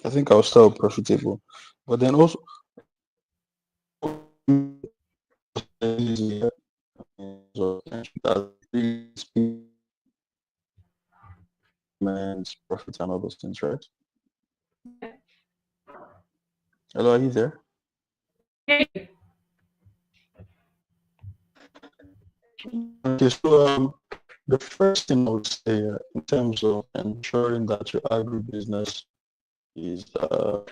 I think I'll start with profitable, but then also so that profit and all those things, right? Hello, are you there? Hey, Okay, so the first thing I would say in terms of ensuring that your agribusiness is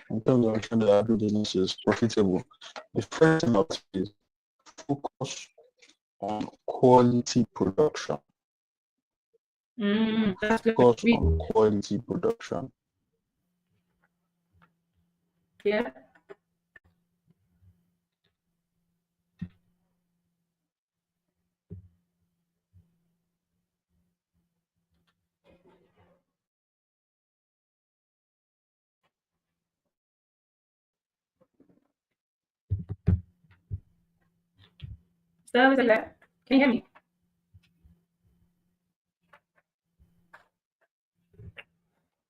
in terms of ensuring that agribusiness is profitable, the first thing I would say is focus on quality production. that's good. Focus on quality production. Yeah. So is that? Can you hear me?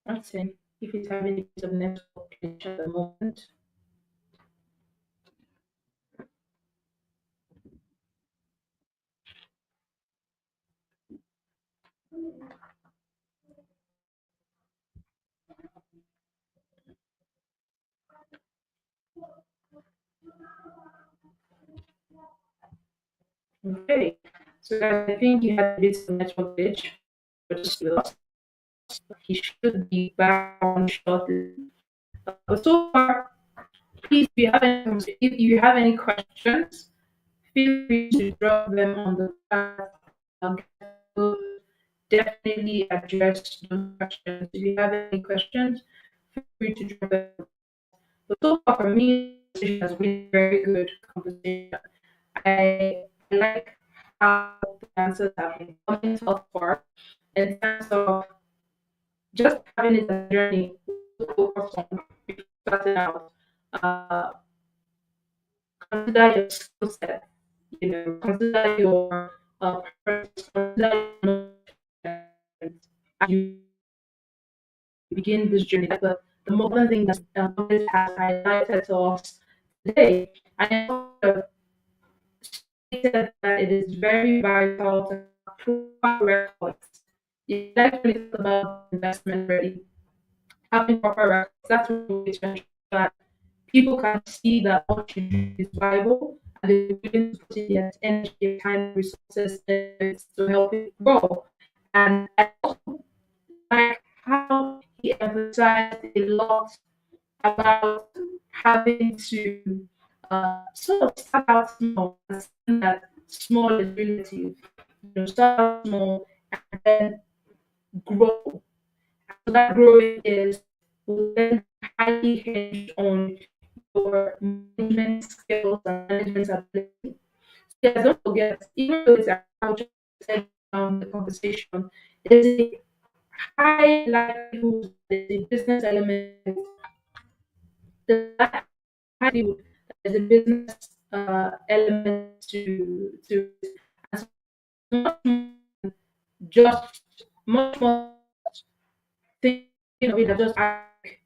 Let's see if it's having a bit of network connection at the moment. Okay. So guys, I think he had a bit of network glitch, but just with us. He should be back on shortly. But so far, please, if you have any questions, feel free to drop them on the chat. We'll definitely address those questions. If you have any questions, feel free to drop them. But so far, for me, it has been very good conversation. I like how the answers have been coming so far in terms of just having it as a journey to focus on before starting out. Uh, Consider your skill set, consider your preference, consider your knowledge as you begin this journey. That's the modern thing that Thomas has highlighted to us today. And also stated that it is very vital to have proper records You like when you talk about investment already, having proper records, that's one way to ensure that people can see that what you do is viable and they're willing to put in their energy, time, resources to help it grow. And I also like how he emphasized a lot about having to sort of start out small and seeing that small is relative. Start out small and then grow. So that growing is will then highly hinge on your management skills and management ability. Yes, don't forget, even though it's agriculture the conversation, there's a high likelihood there's a business element. There's a high likelihood there's a business element to and so much more just much more thinking of it as just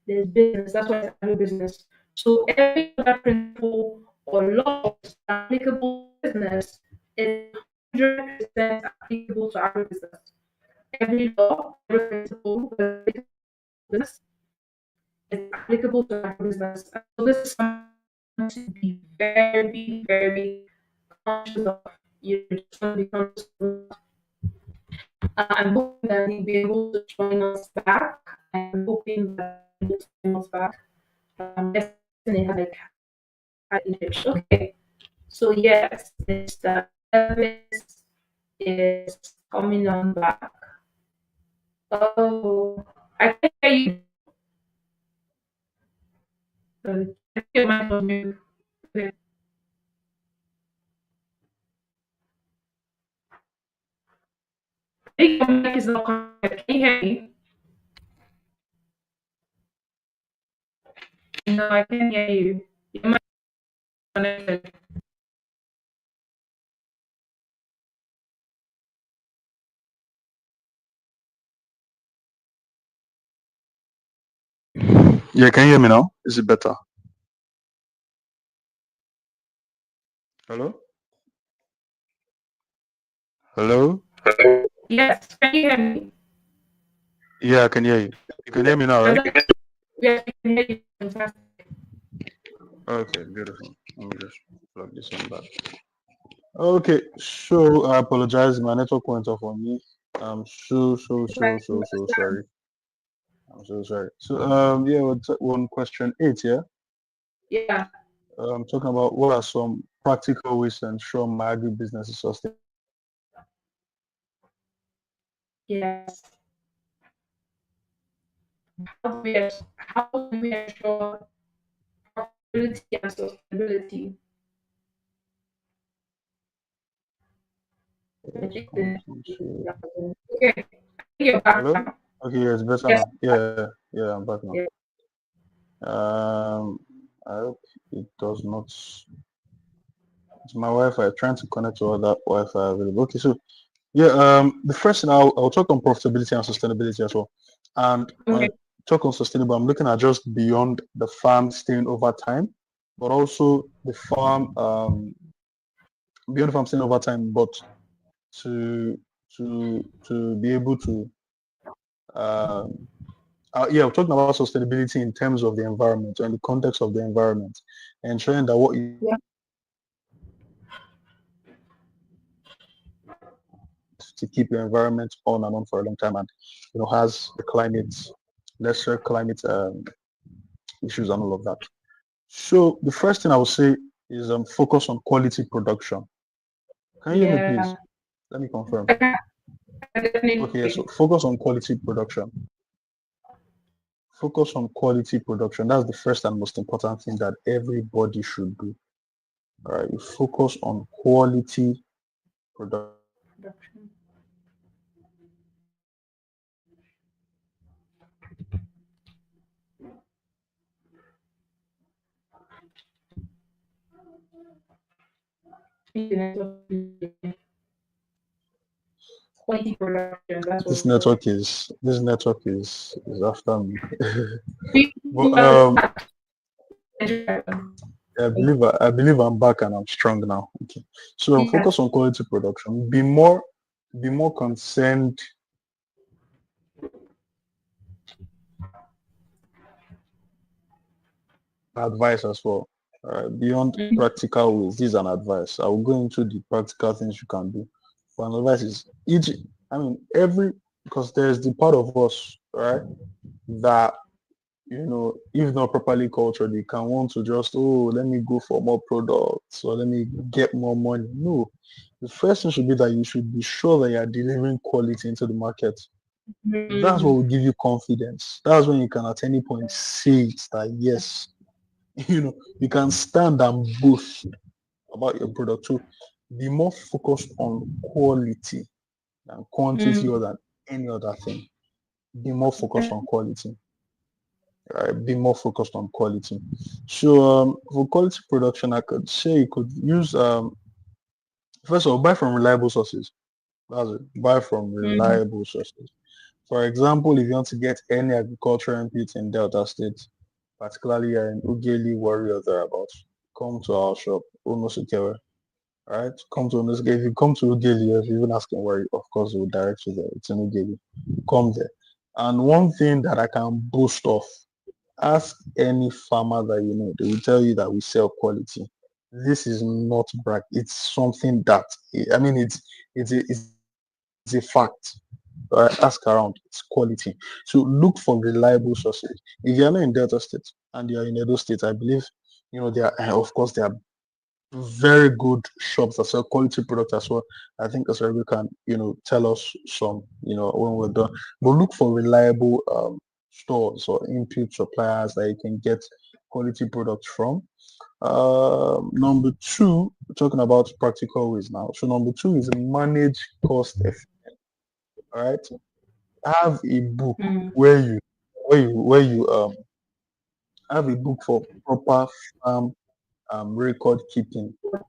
there's business. That's why it's agribusiness. So every other principle or law applicable to business is 100% applicable to agribusiness. Every law, every principle applicable to business is applicable to agribusiness. And so this is something to be very, very conscious of. You just want to be conscious of. I'm hoping that he'll be able to join us back. I'm hoping that he'll be able to join us back. I'm guessing it had like had English. Okay. So yes, Mr. Elvis is coming on back. Oh, I can hear you. I think your mic was muted. Okay. I think your mic is not connected. Can you hear me? No, I can't hear you. Your mic is connected. Yeah, can you hear me now? Is it better? Hello? Hello? Yes, can you hear me? Yeah, I can hear you. You can hear me now, right? Yes, I can hear you. Fantastic. Okay, beautiful. Let me just plug this one back. Okay, so I apologize. My network went off on me. I'm so sorry. I'm so sorry. So yeah, we're on question 8, yeah. Yeah. Talking about what are some practical ways to ensure my agribusiness is sustainable. Yes. How do we ensure profitability and sustainability? I Yes, think come to- okay. I think you're back Hello? now. Okay, yeah, it's better Yes. now. Yeah, I'm back now. Yeah. I hope it does not. It's my Wi-Fi trying to connect to other Wi-Fi available. Okay, so yeah, the first thing I'll talk on profitability and sustainability as well. And when I Okay. talk on sustainable, I'm looking at just beyond the farm staying over time, but also the farm beyond the farm staying over time, but to to be able to um, yeah, we're talking about sustainability in terms of the environment and the context of the environment, ensuring that what you Yeah. to keep your environment on and on for a long time, and has the climate, lesser climate issues and all of that. So the first thing I would say is focus on quality production. Can you hear me, please? Yeah. Let me confirm. I can, I definitely Okay, yeah, hear so you. focus on quality production. Focus on quality production. That's the first and most important thing that everybody should do. All right, you focus on quality production. Production. Quality production. That's This what we're talking. network is after me. But Because Nigeria. I believe I'm back and I'm strong now. Okay. So Yes. focus on quality production. Be more concerned advice as well. Beyond practical ways, this is an advice. I will go into the practical things you can do. But an advice is each, I mean, every, because there's the part of us, right, that, if not properly cultured, they can want to just, oh, let me go for more products or let me get more money. No, the first thing should be that you should be sure that you are delivering quality into the market. That's what will give you confidence. That's when you can at any point say it that yes, you can stand and boast about your product. So be more focused on quality than quantity or than any other thing. Be more focused on quality. Right? Be more focused on quality. So for quality production, I could say you could use first of all, buy from reliable sources. That's it. Buy from reliable sources. For example, if you want to get any agricultural input in Delta State, particularly in Ugeli, Warri or thereabouts, come to our shop, Onosukewe. Right? Come to Onosukewe. If you come to Ugeli, if you even ask in Warri, of course, we'll direct you there. It's in Ugeli. Come there. And one thing that I can boast off, ask any farmer that you know, they will tell you that we sell quality. This is not brag. It's something that, I mean, it's a fact. Ask around. It's quality. So look for reliable sources. If you are not in Delta State and you are in Edo State, I believe, there are, of course, there are very good shops that sell quality products as well. I think as well we can, tell us some, when we're done. But look for reliable stores or input suppliers that you can get quality products from. Number two, talking about practical ways now. So number two is manage cost efficient. All right. Have a book where you have a book for proper farm record keeping. For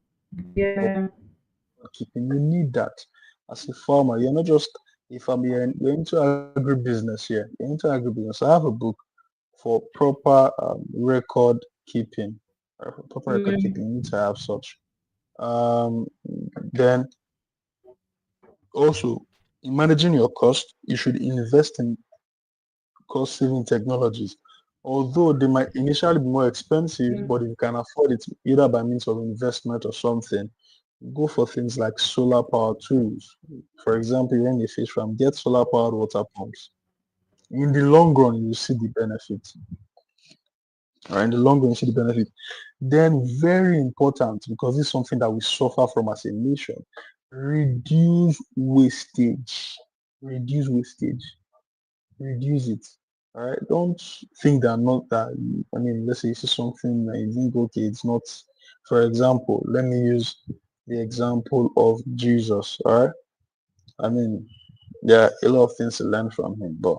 Yeah. keeping, you need that as a farmer. You're not just a farmer. You're into agribusiness here. You're into agribusiness. I have a book for proper record keeping. For proper record keeping, you need to have such. Um, then also, in managing your cost, you should invest in cost-saving technologies. Although they might initially be more expensive, but if you can afford it either by means of investment or something, go for things like solar power tools. For example, you run a fish farm, get solar powered water pumps. In the long run, you see the benefit. Right? In the long run, you see the benefit. Then, very important, because this is something that we suffer from as a nation, reduce wastage. Reduce wastage. Reduce it. All right. Don't think that not that. I mean, let's say you see something that you think, okay, it's not. For example, let me use the example of Jesus. All right. I mean, there are a lot of things to learn from him, but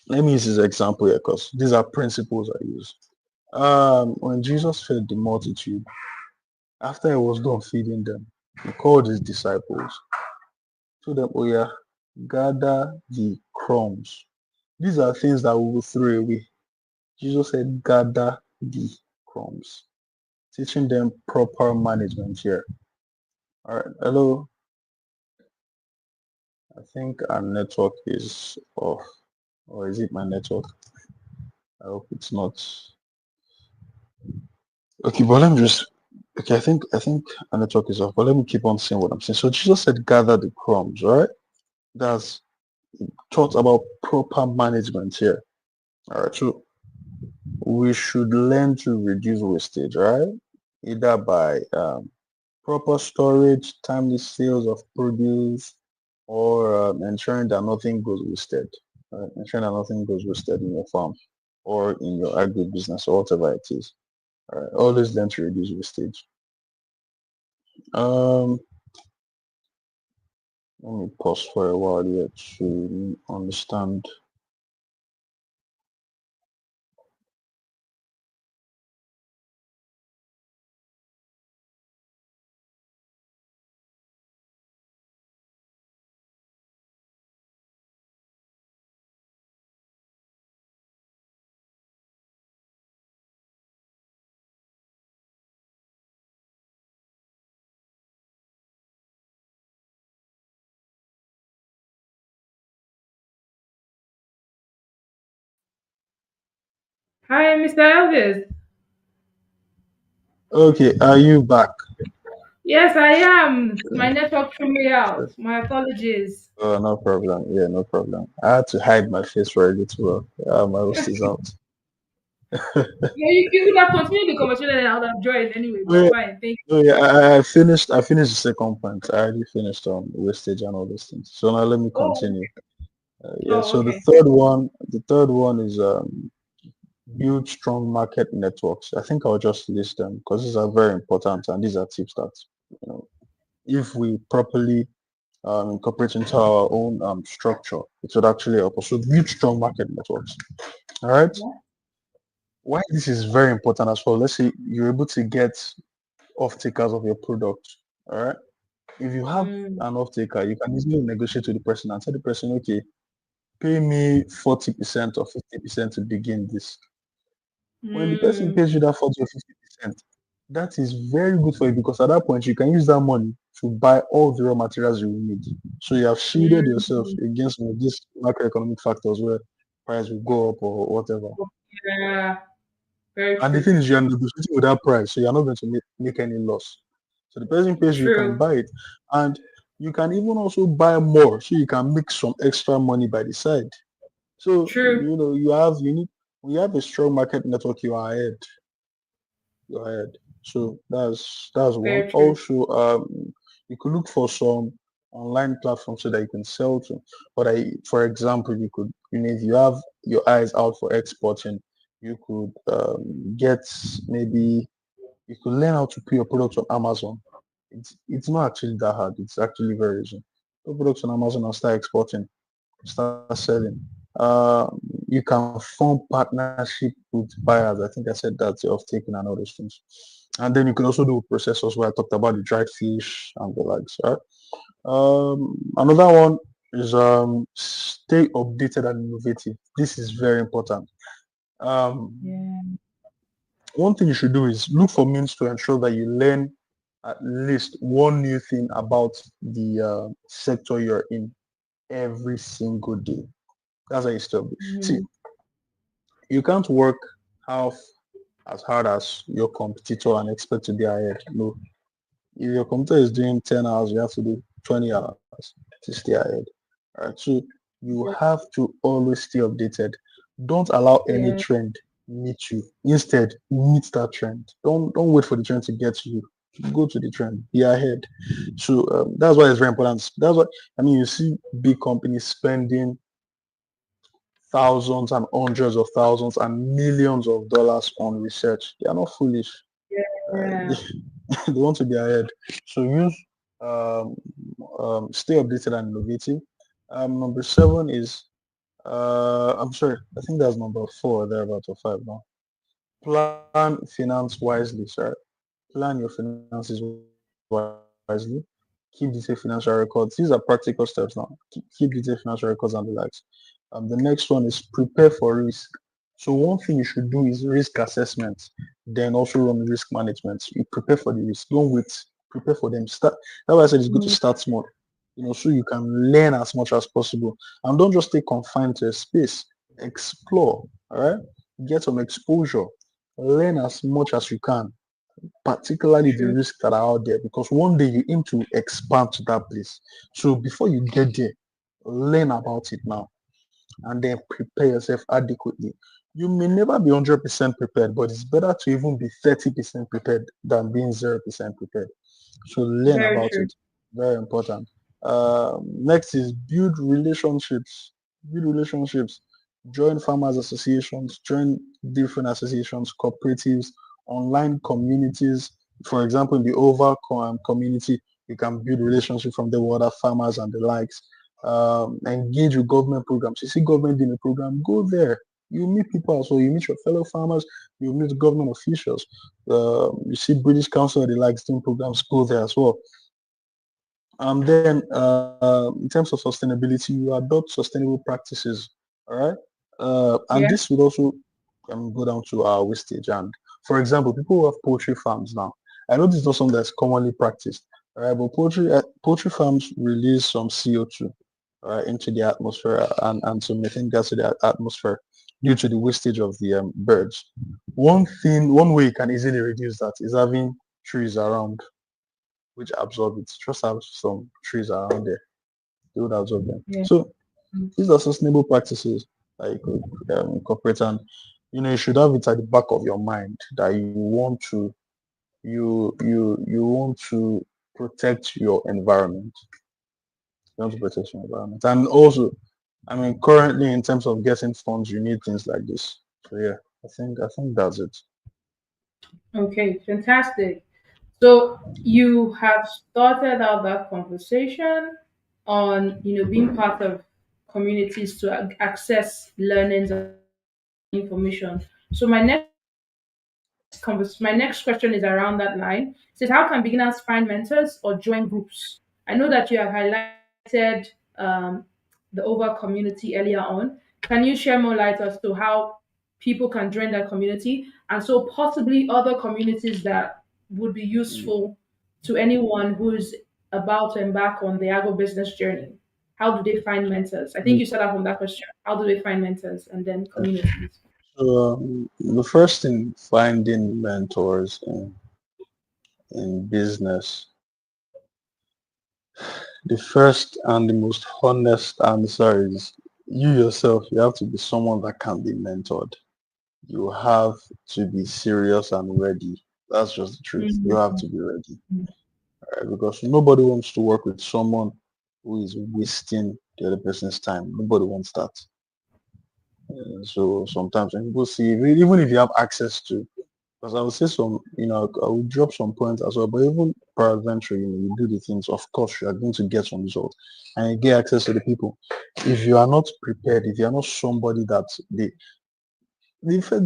let me use his example here because these are principles I use. When Jesus fed the multitude, after he was done feeding them, he called his disciples, told them, "Oh yeah, gather the crumbs. These are things that we will throw away." Jesus said, gather the crumbs, teaching them proper management here. All right, hello. I think our network is off, or is it my network? I hope it's not. Okay, but let me just. Okay, I think our network is off, but let me keep on saying what I'm saying. So Jesus said, gather the crumbs, right? That's taught about proper management here. All right, so we should learn to reduce wastage, right? Either by proper storage, timely sales of produce, or ensuring that nothing goes wasted. Ensuring that nothing goes wasted in your farm or in your agribusiness or whatever it is. Always learn to reduce wastage. Um, Let me pause for a while here to understand. Hi, Mr. Elvis. Okay, are you back? Yes, I am. My Sure, network threw me out. sure. My apologies. No problem. Yeah, no problem. I had to hide my face for a little while. My host is out. Yeah, you could have continued the conversation and I would have joined anyway, Oh but yeah, fine. Thank oh yeah. I finished. I finished the second point. I already finished on wastage and all those things. So now let me you. Oh, continue. Yeah. oh, So the okay. third one. The third one is build strong market networks. I think I'll just list them because these are very important and these are tips that you know if we properly incorporate into our own structure, it would actually help us. So build strong market networks. All right. Yeah. Why this is very important as well. Let's say you're able to get off takers of your product. All right. If you have Mm, an off taker, you can easily negotiate with the person and tell the person, okay, pay me 40% or 50% to begin this. When the person mm, pays you that 40 or 50%, that is very good for you because at that point you can use that money to buy all the raw materials you will need. So you have shielded yourself mm. against these macroeconomic factors where price will go up or whatever. Yeah, very And the true. thing is, you are negotiating with that price, so you're not going to make any loss. So the person pays you, you can True. buy it. And you can even also buy more, so you can make some extra money by the side. So, True. when you have a strong market network, you are ahead. You're ahead. So that's one. Very true. Also, you could look for some online platforms so that you can sell to. But for example, if you have your eyes out for exporting, you could get maybe you could learn how to put your products on Amazon. It's not actually that hard. It's actually very easy. Put products on Amazon and start exporting, start selling. You can form partnership with buyers. I think I said that of taking and all those things. And then you can also do processors where I talked about the dried fish and the likes. Right? Another one is stay updated and innovative. This is very important. Um, Yeah. one thing you should do is look for means to ensure that you learn at least one new thing about the sector you're in every single day. That's how you stop. See, Mm, you can't work half as hard as your competitor and expect to be ahead. No, if your competitor is doing 10 hours, you have to do 20 hours to stay ahead. All right. So you have to always stay updated. Don't allow any yeah. trend meet you. Instead, meet that trend. Don't wait for the trend to get to you. Go to the trend. Be ahead. So that's why it's very important. That's why you see big companies spending thousands and hundreds of thousands and millions of dollars on research. They are not foolish. They, Yeah. they want to be ahead. So use um, stay updated and innovative. Number seven is I'm sorry, I think that's number four there about or five now. Plan finance wisely, sir. Plan your finances wisely. Keep detailed financial records. These are practical steps now. Keep detailed financial records and the likes. The next one is prepare for risk. So one thing you should do is risk assessment, then also run risk management. You prepare for the risk. Don't wait. Prepare for them. Start. That's why I said it's good to Mm, start small. So you can learn as much as possible, and don't just stay confined to a space. Explore. All right. Get some exposure. Learn as much as you can, particularly the true. risks that are out there, because one day you aim to expand to that place. So before you get there, learn about it now and then prepare yourself adequately. You may never be 100% prepared, but it's better to even be 30% prepared than being 0% prepared. So learn Very about true. it. Very important. Next is build relationships. Build relationships. Join farmers associations. Join different associations, cooperatives, online communities. For example, in the overall community, you can build relationships from the with other farmers and the likes. Engage with government programs. You see government in a program, go there. You meet people, so you meet your fellow farmers, you meet government officials. You see British Council and the likes doing programs, go there as well. Then in terms of sustainability, you adopt sustainable practices. All right. And Yeah. this would also go down to our wastage. And for example, people who have poultry farms now, I know this is not something that's commonly practiced. All right, but poultry farms release some CO2, all right, into the atmosphere and some methane gas to the atmosphere. due to the wastage of the birds. One way you can easily reduce that is having trees around which absorb it. Just have some trees around there. They would absorb them. Yeah. So these are sustainable practices that you could incorporate, and you should have it at the back of your mind that you want to protect your environment. You want to protect your environment, and also, I mean, currently in terms of getting funds, you need things like this. So yeah, I think that's it. Okay, fantastic. So you have started out that conversation on, being part of communities to access learnings and information. So my next question is around that line. It says, how can beginners find mentors or join groups? I know that you have highlighted um, the over community earlier on. Can you share more light as to how people can join that community, and so possibly other communities that would be Mm. useful to anyone who's about to embark on the agribusiness journey? How do they find mentors? I think Mm. you started from that question. How do they find mentors and then communities? So the first thing, finding mentors in business. The first and the most honest answer is you yourself. You have to be someone that can be mentored. You have to be serious and ready. That's just the truth. You have Mhm. to be ready, right? Because nobody wants to work with someone who is wasting the other person's time. Nobody wants that. So sometimes when people see, even if you have access to, because I would say some, I would drop some points as well, but even peradventure, you do the things, of course, you are going to get some results and you get access to the people. If you are not prepared, if you are not somebody that in fact,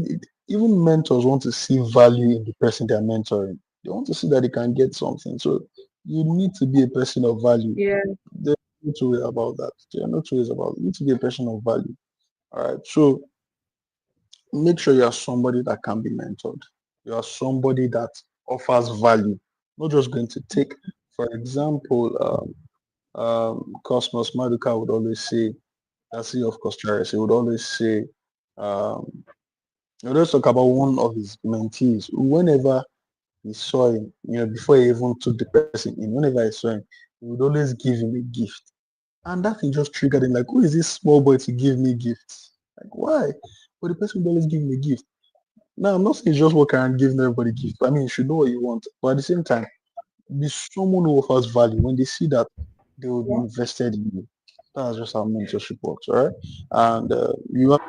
even mentors want to see value in the person they are mentoring. They want to see that they can get something. So you need to be a person of value. Yeah, There's no two ways about that. There are no two ways about it. You need to be a person of value. All right. So make sure you are somebody that can be mentored. You are somebody that offers value, not just going to take. For example, Cosmos Maduka would always say, that's CEO of Costaris, he would always say, um, he would always talk about one of his mentees. Whenever he saw him, before he even took the person in, whenever he saw him, he would always give him a gift. And that thing just triggered him, like, who is this small boy to give me gifts? Like, why? But the person would always give him a gift. Now, I'm not saying just walk around giving everybody gifts. I mean, you should know what you want. But at the same time, be someone who offers value. When they see that, they will be yeah. invested in you. That's just how mentorship works, all right? And you have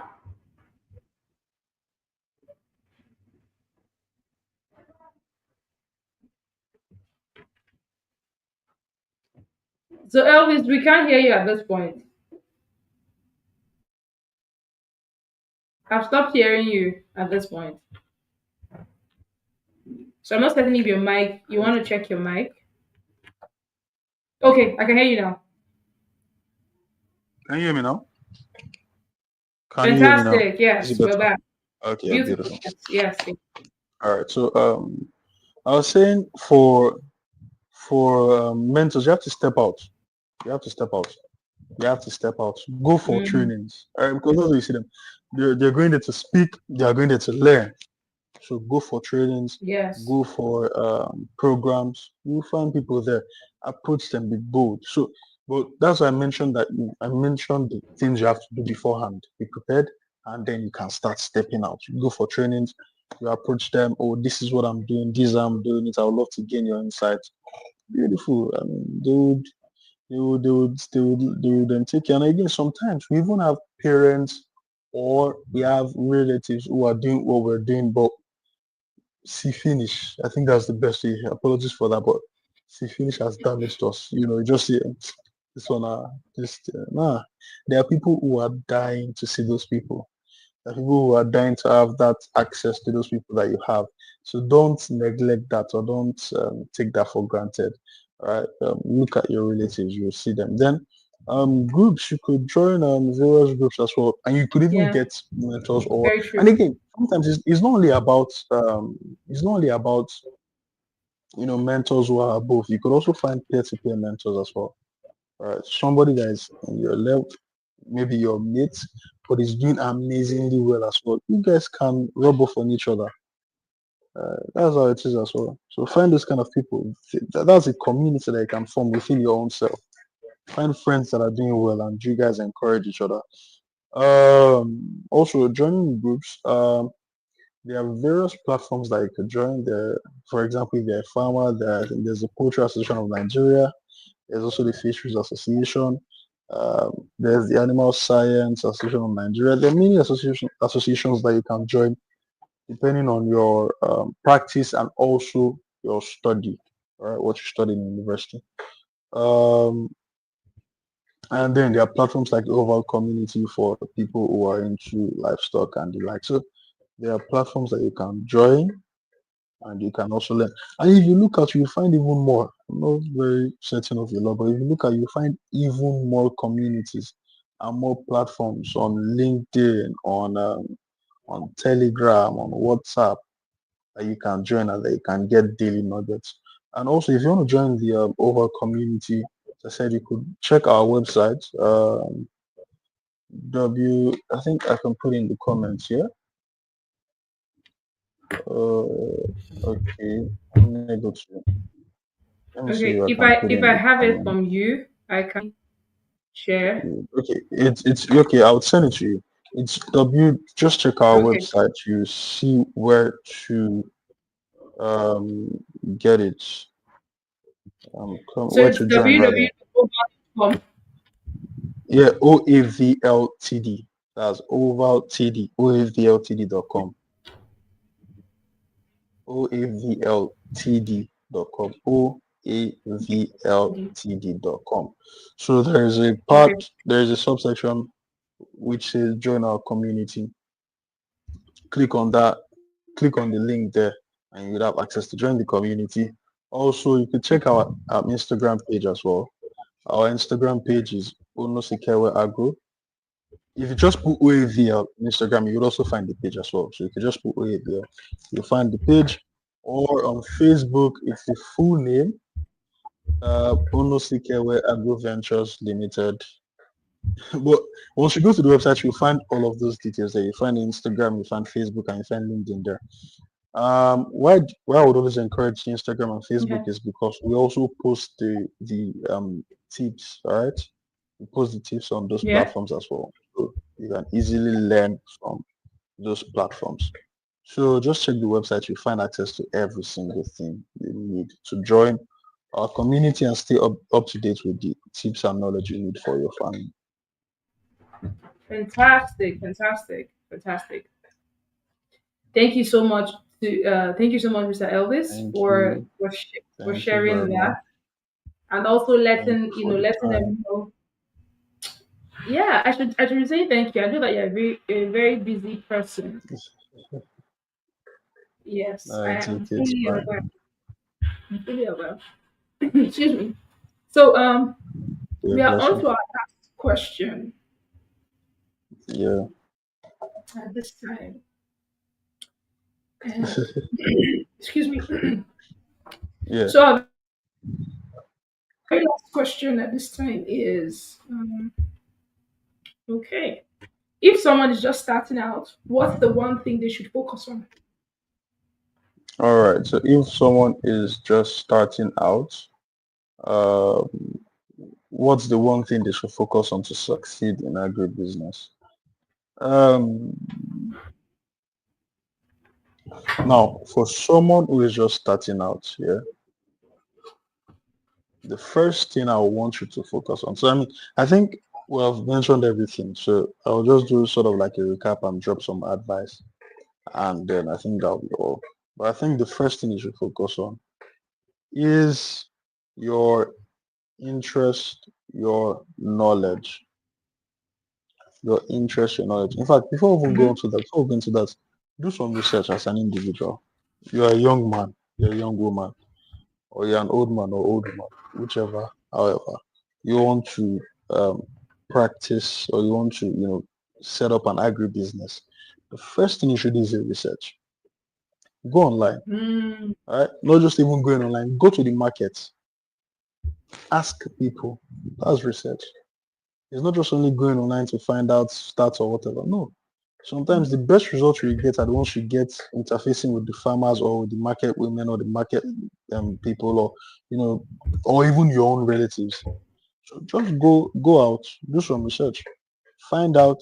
So Elvis, we can't hear you at this point. I've stopped hearing you at this point. So I'm not certain if your mic, you want to check your mic. Okay, I can hear you now. Can you hear me now? Can you hear me now? Fantastic. Is it Yes, we're better? back. Okay, yeah, Beautiful. beautiful. Yes, yes. Yes. All right. So I was saying for mentors, you have to step out. You have to step out. You have to step out. Go for Mm, trainings. Because that's what you see them. They're going there to speak. They are going there to learn. So go for trainings, yes. go for programs. You'll find people there. Approach them, be bold. So, but that's why I mentioned that I mentioned the things you have to do beforehand. Be prepared, and then you can start stepping out. You go for trainings. You approach them. Oh, this is what I'm doing. This I'm doing it. I would love to gain your insights. Beautiful. I mean, they would then take you. And again, sometimes we even have parents or we have relatives who are doing what we're doing, but see finish. I think that's the best way. Apologies for that, but see finish has damaged us. You just see this one. Nah. There are people who are dying to see those people. There are people who are dying to have that access to those people that you have. So don't neglect that or don't take that for granted. All right. Look at your relatives. You'll see them. Then groups, you could join various groups as well, and you could even Yeah, get mentors. Or very and true. again, sometimes it's not only about mentors who are above. You could also find peer-to-peer mentors as well. All right. Somebody that is on your level, maybe your mate, but is doing amazingly well as well. You guys can rub off on each other. That's how it is as well. So find those kind of people. That's a community that you can form within your own self. Find friends that are doing well, and you guys encourage each other. Also joining groups. There are various platforms that you could join. There, for example, if you're a farmer, there's the Poultry Association of Nigeria. There's also the Fisheries Association. There's the Animal Science Association of Nigeria. There are many associations that you can join depending on your practice and also your study, right? What you study in university. Um, and then there are platforms like the overall community for people who are into livestock and the like. So there are platforms that you can join and you can also learn. And if you look at, you find even more. I'm not very certain of your law, but if you look at, you find even more communities and more platforms on LinkedIn, on Telegram, on WhatsApp that you can join and that you can get daily nuggets. And also, if you want to join the overall community, as I said, you could check our website. I think I can put in the comments here. Okay, I'm able to. Let me see if Okay, I if can I put if in I the have it comment. from you, I can share. Okay, it's okay. I'll send it to you. It's W. Just check our Okay, website. You see where to um get it. so Where it's to join rather. www.oval.com. Yeah, OAVLTD. That's Oval TD. OAVLTD.com. OAVLTD.com. OAVLTD.com. So Okay, there is a subsection which says join our community. Click on that, click on the link there, and you'll have access to join the community. Also, you could check our Instagram page as well. Our Instagram page is Onosikewe Agro. If you just put OAVL on Instagram, you will also find the page as well. So you can just put OAVL, you'll find the page. Or on Facebook, it's the full name, Onosikewe Agro Ventures Limited. But once you go to the website, you'll find all of those details there. You find Instagram, you find Facebook, and you find LinkedIn there. Why I would always encourage Instagram and Facebook okay, is because we also post the tips, all right? We post the tips on those yeah, platforms as well. So you can easily learn from those platforms. So just check the website, you find access to every single thing you need to join our community and stay up to date with the tips and knowledge you need for your family. fantastic, fantastic, fantastic. Thank you so much, Mr. Elvis, Thank for you. for Thank you sharing very much. that, and also Thank you for the letting time. them know. Yeah, I should say thank you. I know that you're a very busy person. Yes, I I take am it fully aware. fine. I'm fully aware. Excuse me. So Yeah, we are bless on you. to our last question Yeah. at this time, and excuse me. Yeah. So our very last question at this time is okay. If someone is just starting out, what's the one thing they should focus on? All right. So if someone is just starting out, uh, what's the one thing they should focus on to succeed in agribusiness? Um, Now, for someone who is just starting out, yeah, the first thing I want you to focus on. So, I mean, I think we have mentioned everything. So I'll just do sort of like a recap and drop some advice. And then I think that'll be all. But I think the first thing you should focus on is your interest, your knowledge, your interest, your knowledge. In fact, Mhm. before we go into that, do some research as an individual. You're a young man, you're a young woman, or you're an old man or old woman, whichever, however, you want to practice or you want to, set up an agribusiness. The first thing you should do is your research. Go online, Mm, all right? Not just even going online. Go to the market, ask people. That's research. It's not just only going online to find out stats or whatever. No. Sometimes the best results you get are the ones you get interfacing with the farmers or with the market women or the market people, or or even your own relatives. So just go out, do some research, find out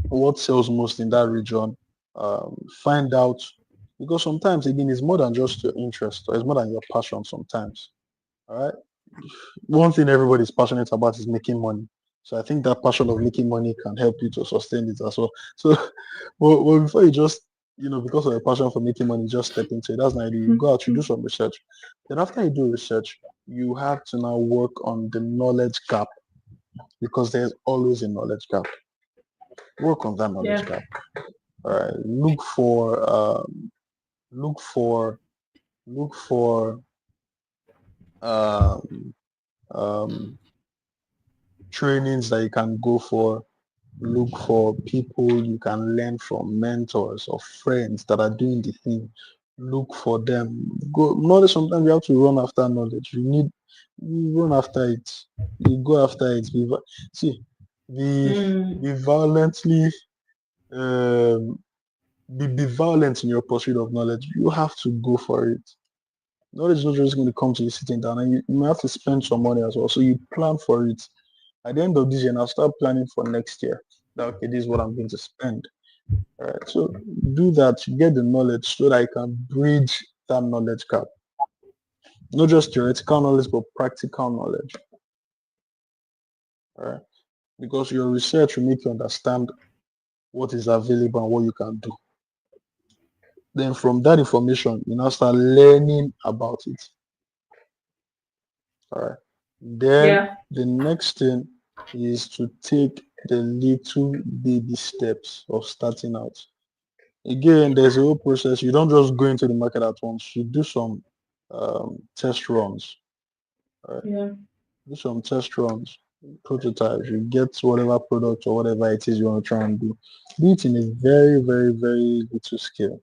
what sells most in that region. Find out, because sometimes again it's more than just your interest, or it's more than your passion sometimes. All right. One thing everybody's passionate about is making money. So I think that passion of making money can help you to sustain it as well. So, well, before you just, because of a passion for making money, just step into it. That's not idea. You go out, you do some research. Then after you do research, you have to now work on the knowledge gap, because there's always a knowledge gap. Work on that knowledge Yeah. gap. All right. Look for, look for, um, um, trainings that you can go for. Look for people you can learn from, mentors or friends that are doing the thing. Look for them. Go knowledge. Sometimes you have to run after knowledge. You run after it. You go after it. See, be violently um, be violent in your pursuit of knowledge. You have to go for it. Knowledge is not just going to come to you sitting down, and you may have to spend some money as well. So you plan for it. At the end of this year, now start planning for next year. That, okay, this is what I'm going to spend. All right. So do that. Get the knowledge so that I can bridge that knowledge gap. Not just theoretical knowledge, but practical knowledge. All right. Because your research will make you understand what is available and what you can do. Then from that information, you now start learning about it. All right. Then Yeah. the next thing is to take the little baby steps of starting out. Again, there's a whole process. You don't just go into the market at once. You do some test runs. Right? Yeah. Do some test runs, prototypes. You get whatever product or whatever it is you want to try and do. Do it in a very, very, very little scale,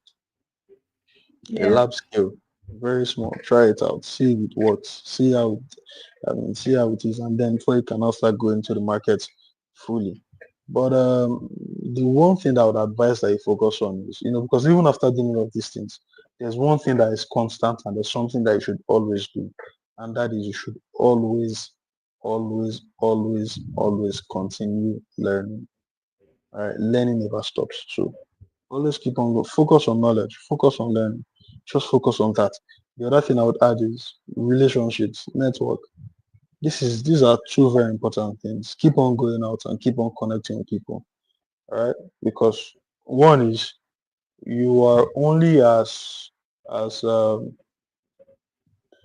a Yeah. lab scale, very small. Try it out. See if it works. See how it is, and then before you can now start going to the market fully. But the one thing that I would advise that you focus on is, because even after doing all of these things, there's one thing that is constant, and there's something that you should always do, and that is you should always, always, always, always continue learning. All right, learning never stops. So always keep on go. Focus on knowledge. Focus on learning. Just focus on that. The other thing I would add is relationships, network. These are two very important things. Keep on going out and keep on connecting with people. All right, because one is you are only as well,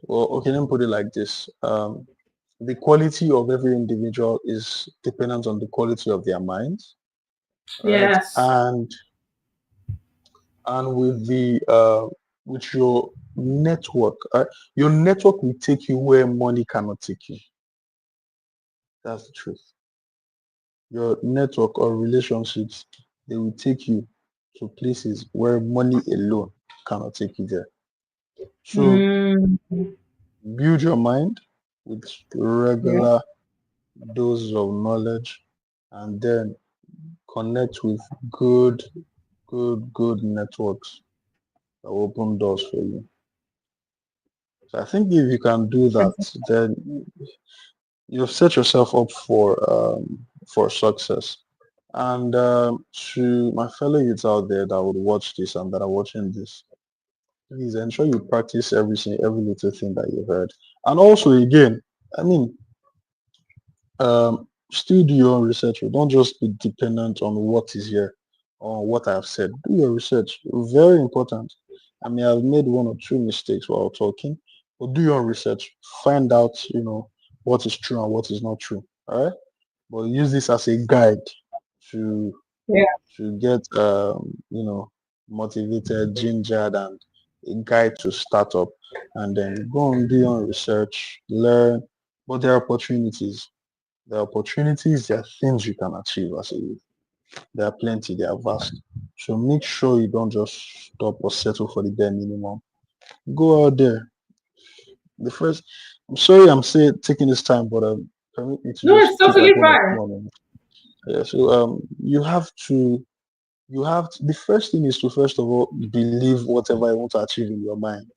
okay, let me put it like this. The quality of every individual is dependent on the quality of their minds. All right, Yes. and with your network, your network will take you where money cannot take you. That's the truth. Your network or relationships, they will take you to places where money alone cannot take you there. So Mm. build your mind with Yeah. regular doses of knowledge, and then connect with good, good networks that will open doors for you. So I think if you can do that, then you've set yourself up for success. And to my fellow youths out there that would watch this and that are watching this, please ensure you practice every little thing that you've heard. And also, again, I mean, still do your own research. Don't just be dependent on what is here or what I've said. Do your research. Very important. I mean, I've made one or two mistakes while talking, but do your own research. Find out, what is true and what is not true. All right. But use this as a guide to Yeah. get motivated, gingered, and a guide to start up, and then go and do your own research, learn. But there are opportunities. There are opportunities. There are things you can achieve as a youth. There are plenty. They are vast. So make sure you don't just stop or settle for the bare minimum. Go out there. The first, I'm sorry, I'm saying taking this time, but permit me to No, just it's keep totally adding a fine. few more minutes. Yeah, so the first thing is to first of all believe whatever you want to achieve in your mind.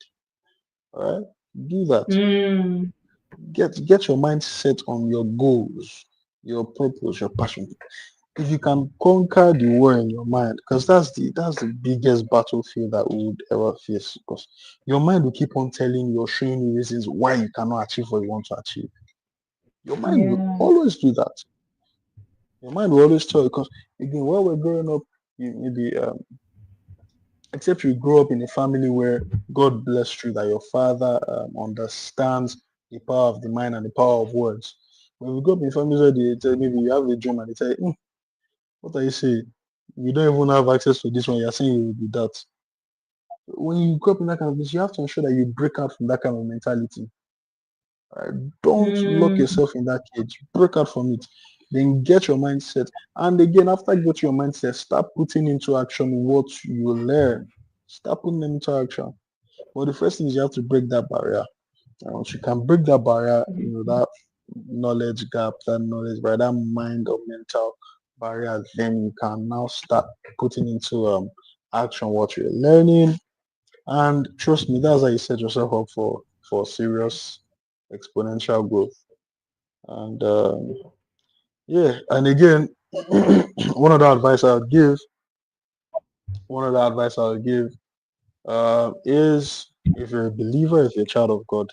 All right, do that. Mm, Get your mind set on your goals, your purpose, your passion. If you can conquer the war in your mind, because that's the biggest battlefield that we would ever face. Because your mind will keep on telling you or showing you reasons why you cannot achieve what you want to achieve. Your mind will yeah. always do that. Your mind will always tell you because again, while we're growing up, you maybe except you grow up in a family where God blessed you that your father understands the power of the mind and the power of words. When we grow up in families where they tell maybe you have a dream and they tell you, what are you saying? You don't even have access to this one. You're saying you will be that. When you grow up in that kind of place, you have to ensure that you break out from that kind of mentality. Right? Don't lock Mm, yourself in that cage. Break out from it. Then get your mindset. And again, after you get your mindset, start putting into action what you learn. Start putting them into action. Well, the first thing is you have to break that barrier. And once you can break that barrier, that knowledge gap, that knowledge barrier, that mind or mental barrier, then you can now start putting into action what you're learning. And trust me, that's how you set yourself up for serious exponential growth. And yeah, and again, one of the advice I would give, one of the advice I would give is if you're a believer, if you're a child of God,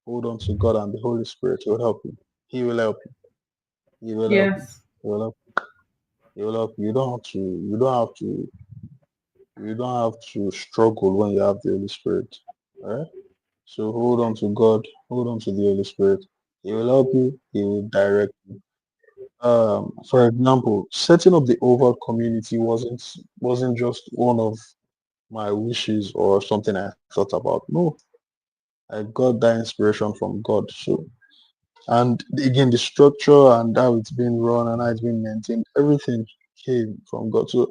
hold on to God and the Holy Spirit will help you. He will help you. He will help you. yes. He will help you. He will help you. You don't have to struggle when you have the Holy Spirit. All right? So hold on to God, hold on to the Holy Spirit. He will help you, he will direct you. For example, setting up the overall community wasn't just one of my wishes or something I thought about. No, I got that inspiration from God. So, and again, the structure and how it's been run and how it's been maintained, everything came from God. So,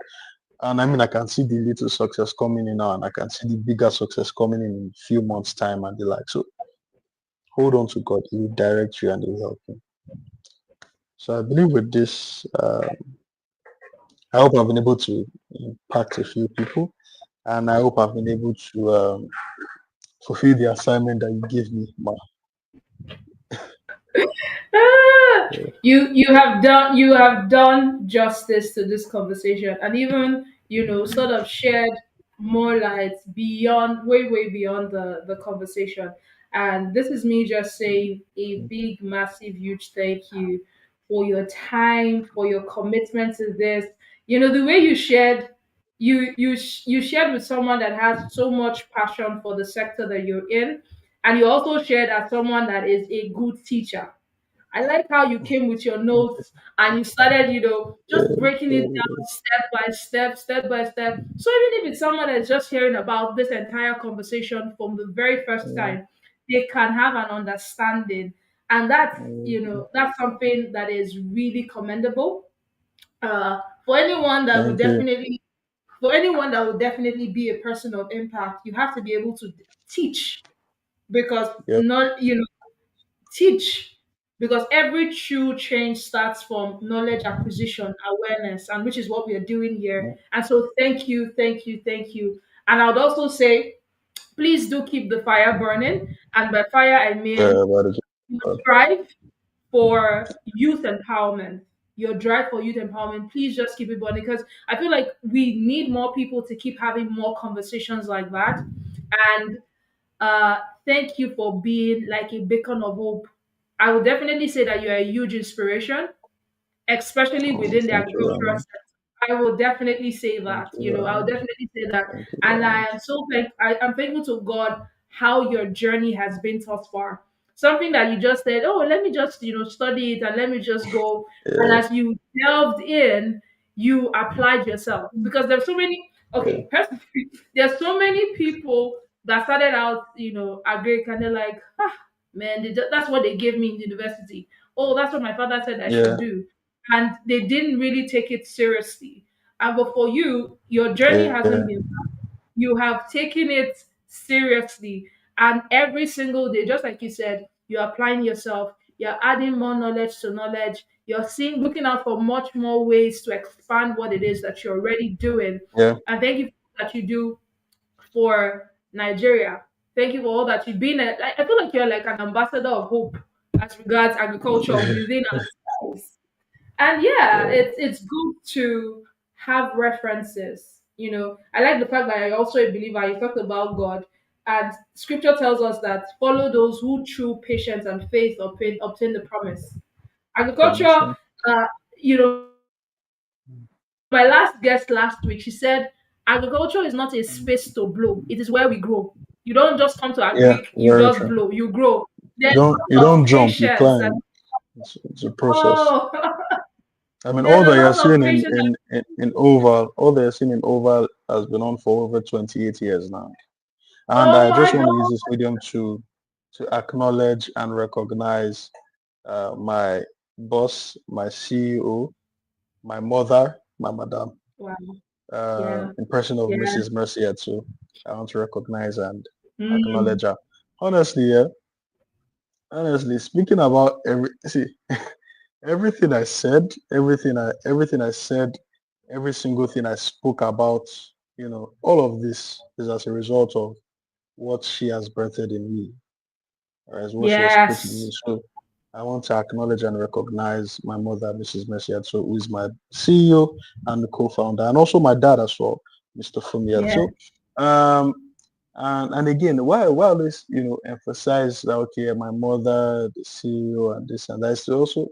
and I mean, I can see the little success coming in now, and I can see the bigger success coming in a few months' time, and the like. So, hold on to God; He will direct you and He will help you. So, I believe with this, I hope I've been able to impact a few people, and I hope I've been able to fulfill the assignment that you gave me. Ah, you have done justice to this conversation, and even sort of shared more light beyond, way beyond the conversation. And this is me just saying a big, massive, huge thank you for your time, for your commitment to this. The way you shared, you shared with someone that has so much passion for the sector that you're in, and you also shared as someone that is a good teacher. I like how you came with your notes and you started, Yeah, just breaking it down step by step, step by step. So even if it's someone that's just hearing about this entire conversation from the very first yeah, time, they can have an understanding. And that's, yeah. that's something that is really commendable. For anyone that would Thank you. definitely for anyone that would definitely be a person of impact, you have to be able to teach, because Yep. not teach, because every true change starts from knowledge acquisition, awareness, and which is what we are doing here. Yeah, And so thank you, thank you, thank you. And I would also say, please do keep the fire burning, and by fire I mean about it. your drive for youth empowerment. Your drive for youth empowerment, please just keep it burning, because I feel like we need more people to keep having more conversations like that. And uh, thank you for being like a beacon of hope. I would definitely say that you're a huge inspiration, especially within the Thank you very agricultural much. sector. I will definitely say Thank that. you very I will much. definitely say that. Thank you And very I much. am so I'm thankful to God how your journey has been thus far. Something that you just said, oh, let me just, study it and let me just go. Yeah, And as you delved in, you applied yourself. Because there's so many, yeah, okay, personally, there's so many people that started out, agric, and they're like, man, that's what they gave me in university. Oh, that's what my father said I should yeah, do, and they didn't really take it seriously. And but for you, your journey hasn't yeah, been bad. You have taken it seriously, and every single day, just like you said, you're applying yourself. you're adding more knowledge to knowledge. You're seeing, looking out for much more ways to expand what it is that you're already doing. Yeah. And thank you for all that you do for Nigeria. Thank you for all that you've been. I feel like you're like an ambassador of hope as regards agriculture within ourselves. And yeah, Yeah. it's good to have references. I like the fact that you're also a believer. You talked about God, and Scripture tells us that follow those who through patience and faith obtain the promise. Promise. Agriculture, Yeah. uh, you know, my last guest last week, she said, agriculture is not a space to blow. It is where we grow. You don't just come to Yeah. agric, you Very just true. blow. You grow. There's You a lot of don't jump. You patience and climb. It's a process. oh, I mean, all there's a that you're lot of seeing patience. in Oval, all that you're seeing in Oval has been on for over 28 years now. And Oh I just my want God. to use this medium to acknowledge and recognize my boss, my CEO, my mother, my madam, Wow. Yeah. in person of Yeah. Mrs. Mercy too. I want to recognize and Mm. acknowledge her. Honestly, yeah, honestly, speaking about see, everything I said, everything I said, every single thing I spoke about, all of this is as a result of what she has birthed in me, or as what she has put in me. Yes. So I want to acknowledge and recognize my mother, Mrs. Messiato, who is my CEO and the co-founder, and also my dad as well, Mr. Yeah. Fumiato. Um, and again, why always emphasize that okay, my mother, the CEO, and this and that is to also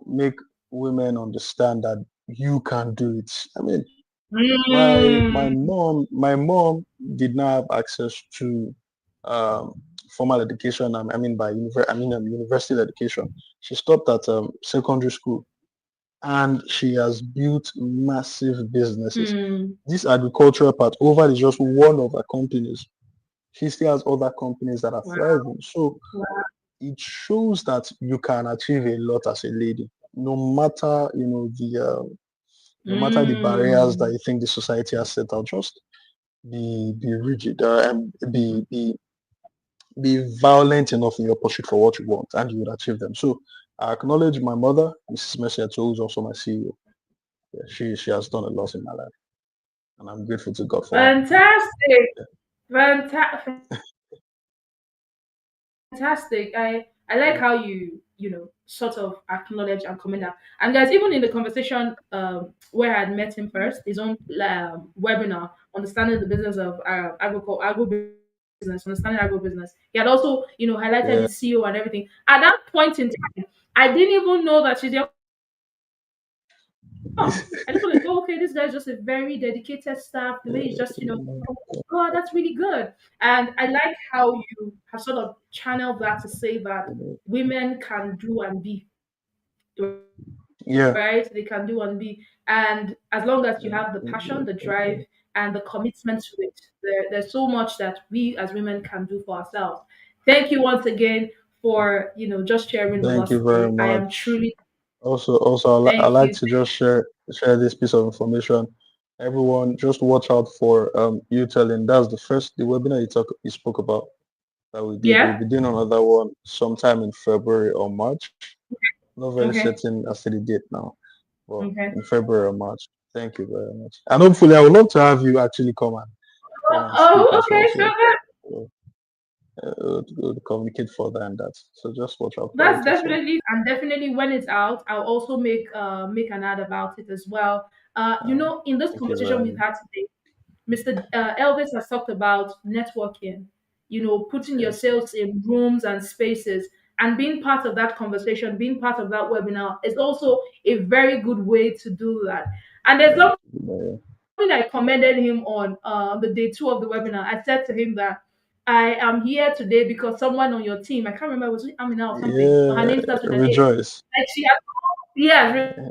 make women understand that you can do it. I mean, Mm. my mom did not have access to um, formal education. I mean by university education. She stopped at secondary school, and she has built massive businesses. Mm. This agricultural part, Oval is just one of her companies. She still has other companies that are Wow. thriving. So Wow. it shows that you can achieve a lot as a lady, no matter no matter the barriers that Mm. you think the society has set out. Just be rigid and be violent enough in your pursuit for what you want, and you will achieve them. So I acknowledge my mother, Mrs. Mercia, who is also my CEO. Yeah, she has done a lot in my life, and I'm grateful to God for her. Fantastic. Fantastic. I like Yeah, how you sort of acknowledge and comment that. And guys, even in the conversation where I had met him first, his own webinar, understanding the business of agribusiness, understanding agribusiness. He had also highlighted yeah, the CEO and everything. At that point in time, I didn't even know that she's your mom. I just was like, oh, okay, this guy's just a very dedicated staff. The way he's just, oh, God, that's really good. And I like how you have sort of channeled that to say that women can do and be, yeah, right? They can do and be. And as long as you have the passion, the drive, and the commitment to it, there's so much that we as women can do for ourselves. Thank you once again for, just sharing with Thank us you very today. I am much. truly, Also, I thank like you. to just share this piece of information. Everyone, just watch out for you telling. That's the webinar you spoke about that we did. We'll Yeah. be doing another one sometime in February or March. Not very Okay. certain as to the date now, but Okay. in February or March. Thank you very much. And hopefully, I would love to have you actually come and speak Oh, as well. okay. So we'll communicate further and that. So just watch out for it That's as well. definitely when it's out, I'll also make an ad about it as well. In this Thank you conversation very we've much. had today, Mr. Elvis has talked about networking, putting your Yes. sales in rooms and spaces, and being part of that conversation, being part of that webinar is also a very good way to do that. And there's Yeah. something I commended him on the day two of the webinar. I said to him that I am here today because someone on your team, I can't remember, was it Amina or something, but her Yeah. name starts with an A. Rejoice. Like she had, yeah,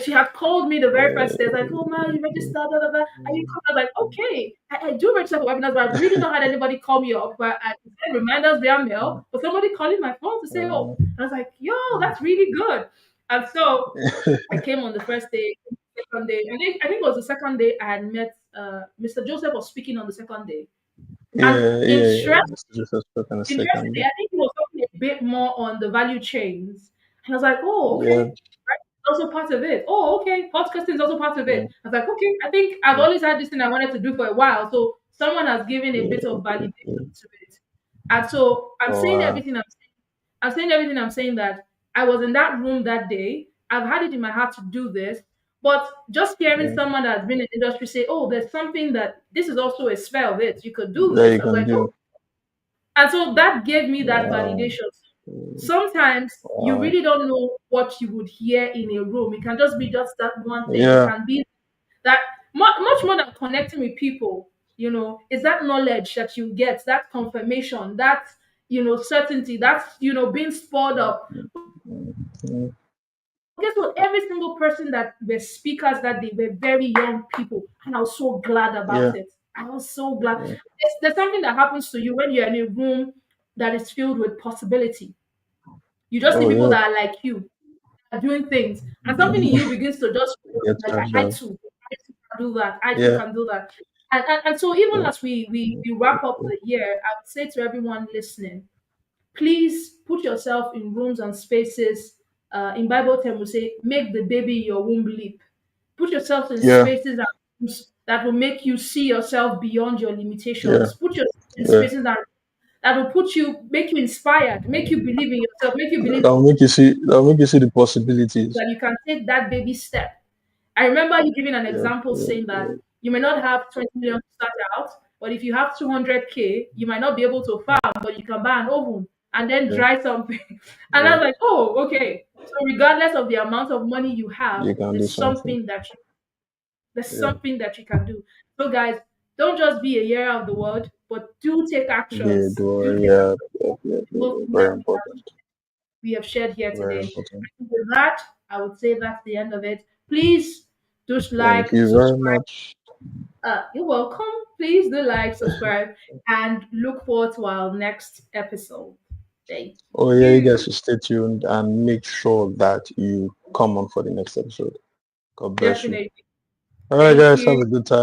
she had called me the very first day. It's like, oh man, you registered, da, da, da. And you come, I was like, okay, I do register for webinars, but I've really not had anybody call me up. But I send reminders via mail, but somebody calling my phone to say, oh, and I was like, yo, that's really good. And so I came on the first day, second day. I think it was the second day I had met Mr. Joseph was speaking on the second day. And Yeah. Yeah. Yeah. Mr. Joseph spoke on the second interestingly, day. I think he was talking bit more on the value chains. And I was like, oh, okay, Yeah. right, also part of it. Oh, okay, podcasting is also part of Yeah. it. I was like, okay, I think I've Yeah. always had this thing I wanted to do for a while. So someone has given a bit of Yeah. validation to it. And so Oh, I'm saying everything I'm saying that I was in that room that day. I've had it in my heart to do this. But just hearing yeah. someone that's been in the industry say, oh, there's something that this is also a spell of it. You could do That this. you I was can like, oh, do. and so that gave me that Wow. validation. Sometimes you Wow. really don't know what you would hear in a room. It can just be just that one thing. It Yeah. can be that much more than connecting with people, is that knowledge that you get, that confirmation, that, certainty, that, being spurred up. Mm. Guess what? Every single person that were speakers that they were very young people, and I was so glad Yeah. about it. I was so glad. Yeah. There's something that happens to you when you're in a room that is filled with possibility. You just see Oh, people yeah. that are like you, are doing things, and something in you begins to just Get like charged I up. too, I too can do that. I too Yeah. can do that. And so even Yeah. as we wrap up the year, I would say to everyone listening, please put yourself in rooms and spaces. In Bible term, we say, make the baby in your womb leap. Put yourself in Yeah. spaces and rooms that will make you see yourself beyond your Yeah. limitations. Put yourself in Yeah. spaces that will make you inspired, make you believe in yourself, make you believe That'll make you see. That'll make you see the possibilities. that you can take that baby step. I remember you giving an Yeah. example Yeah. saying that Yeah. you may not have 20 million to start out, but if you have 200K, you might not be able to farm, but you can buy an oven and then Yeah. dry something. And I Yeah. was like, oh, okay. So regardless of the amount of money you have, You can do something. there's Yeah. something that you can do. So guys, don't just be a hearer of the word, but do take Yeah. actions. Do. Do take Yeah. Yeah. Yeah. Yeah. those things Very that important. we have shared here Very today. important. And with that, I would say that's the end of it. Please do Thank like, you very subscribe. much. You're welcome. Please do like, subscribe, and look forward to our next episode. Thank Oh yeah, you guys you. should stay tuned and make sure that you come on for the next episode. God bless you. Definitely. All right, Thank guys, have you. a good time.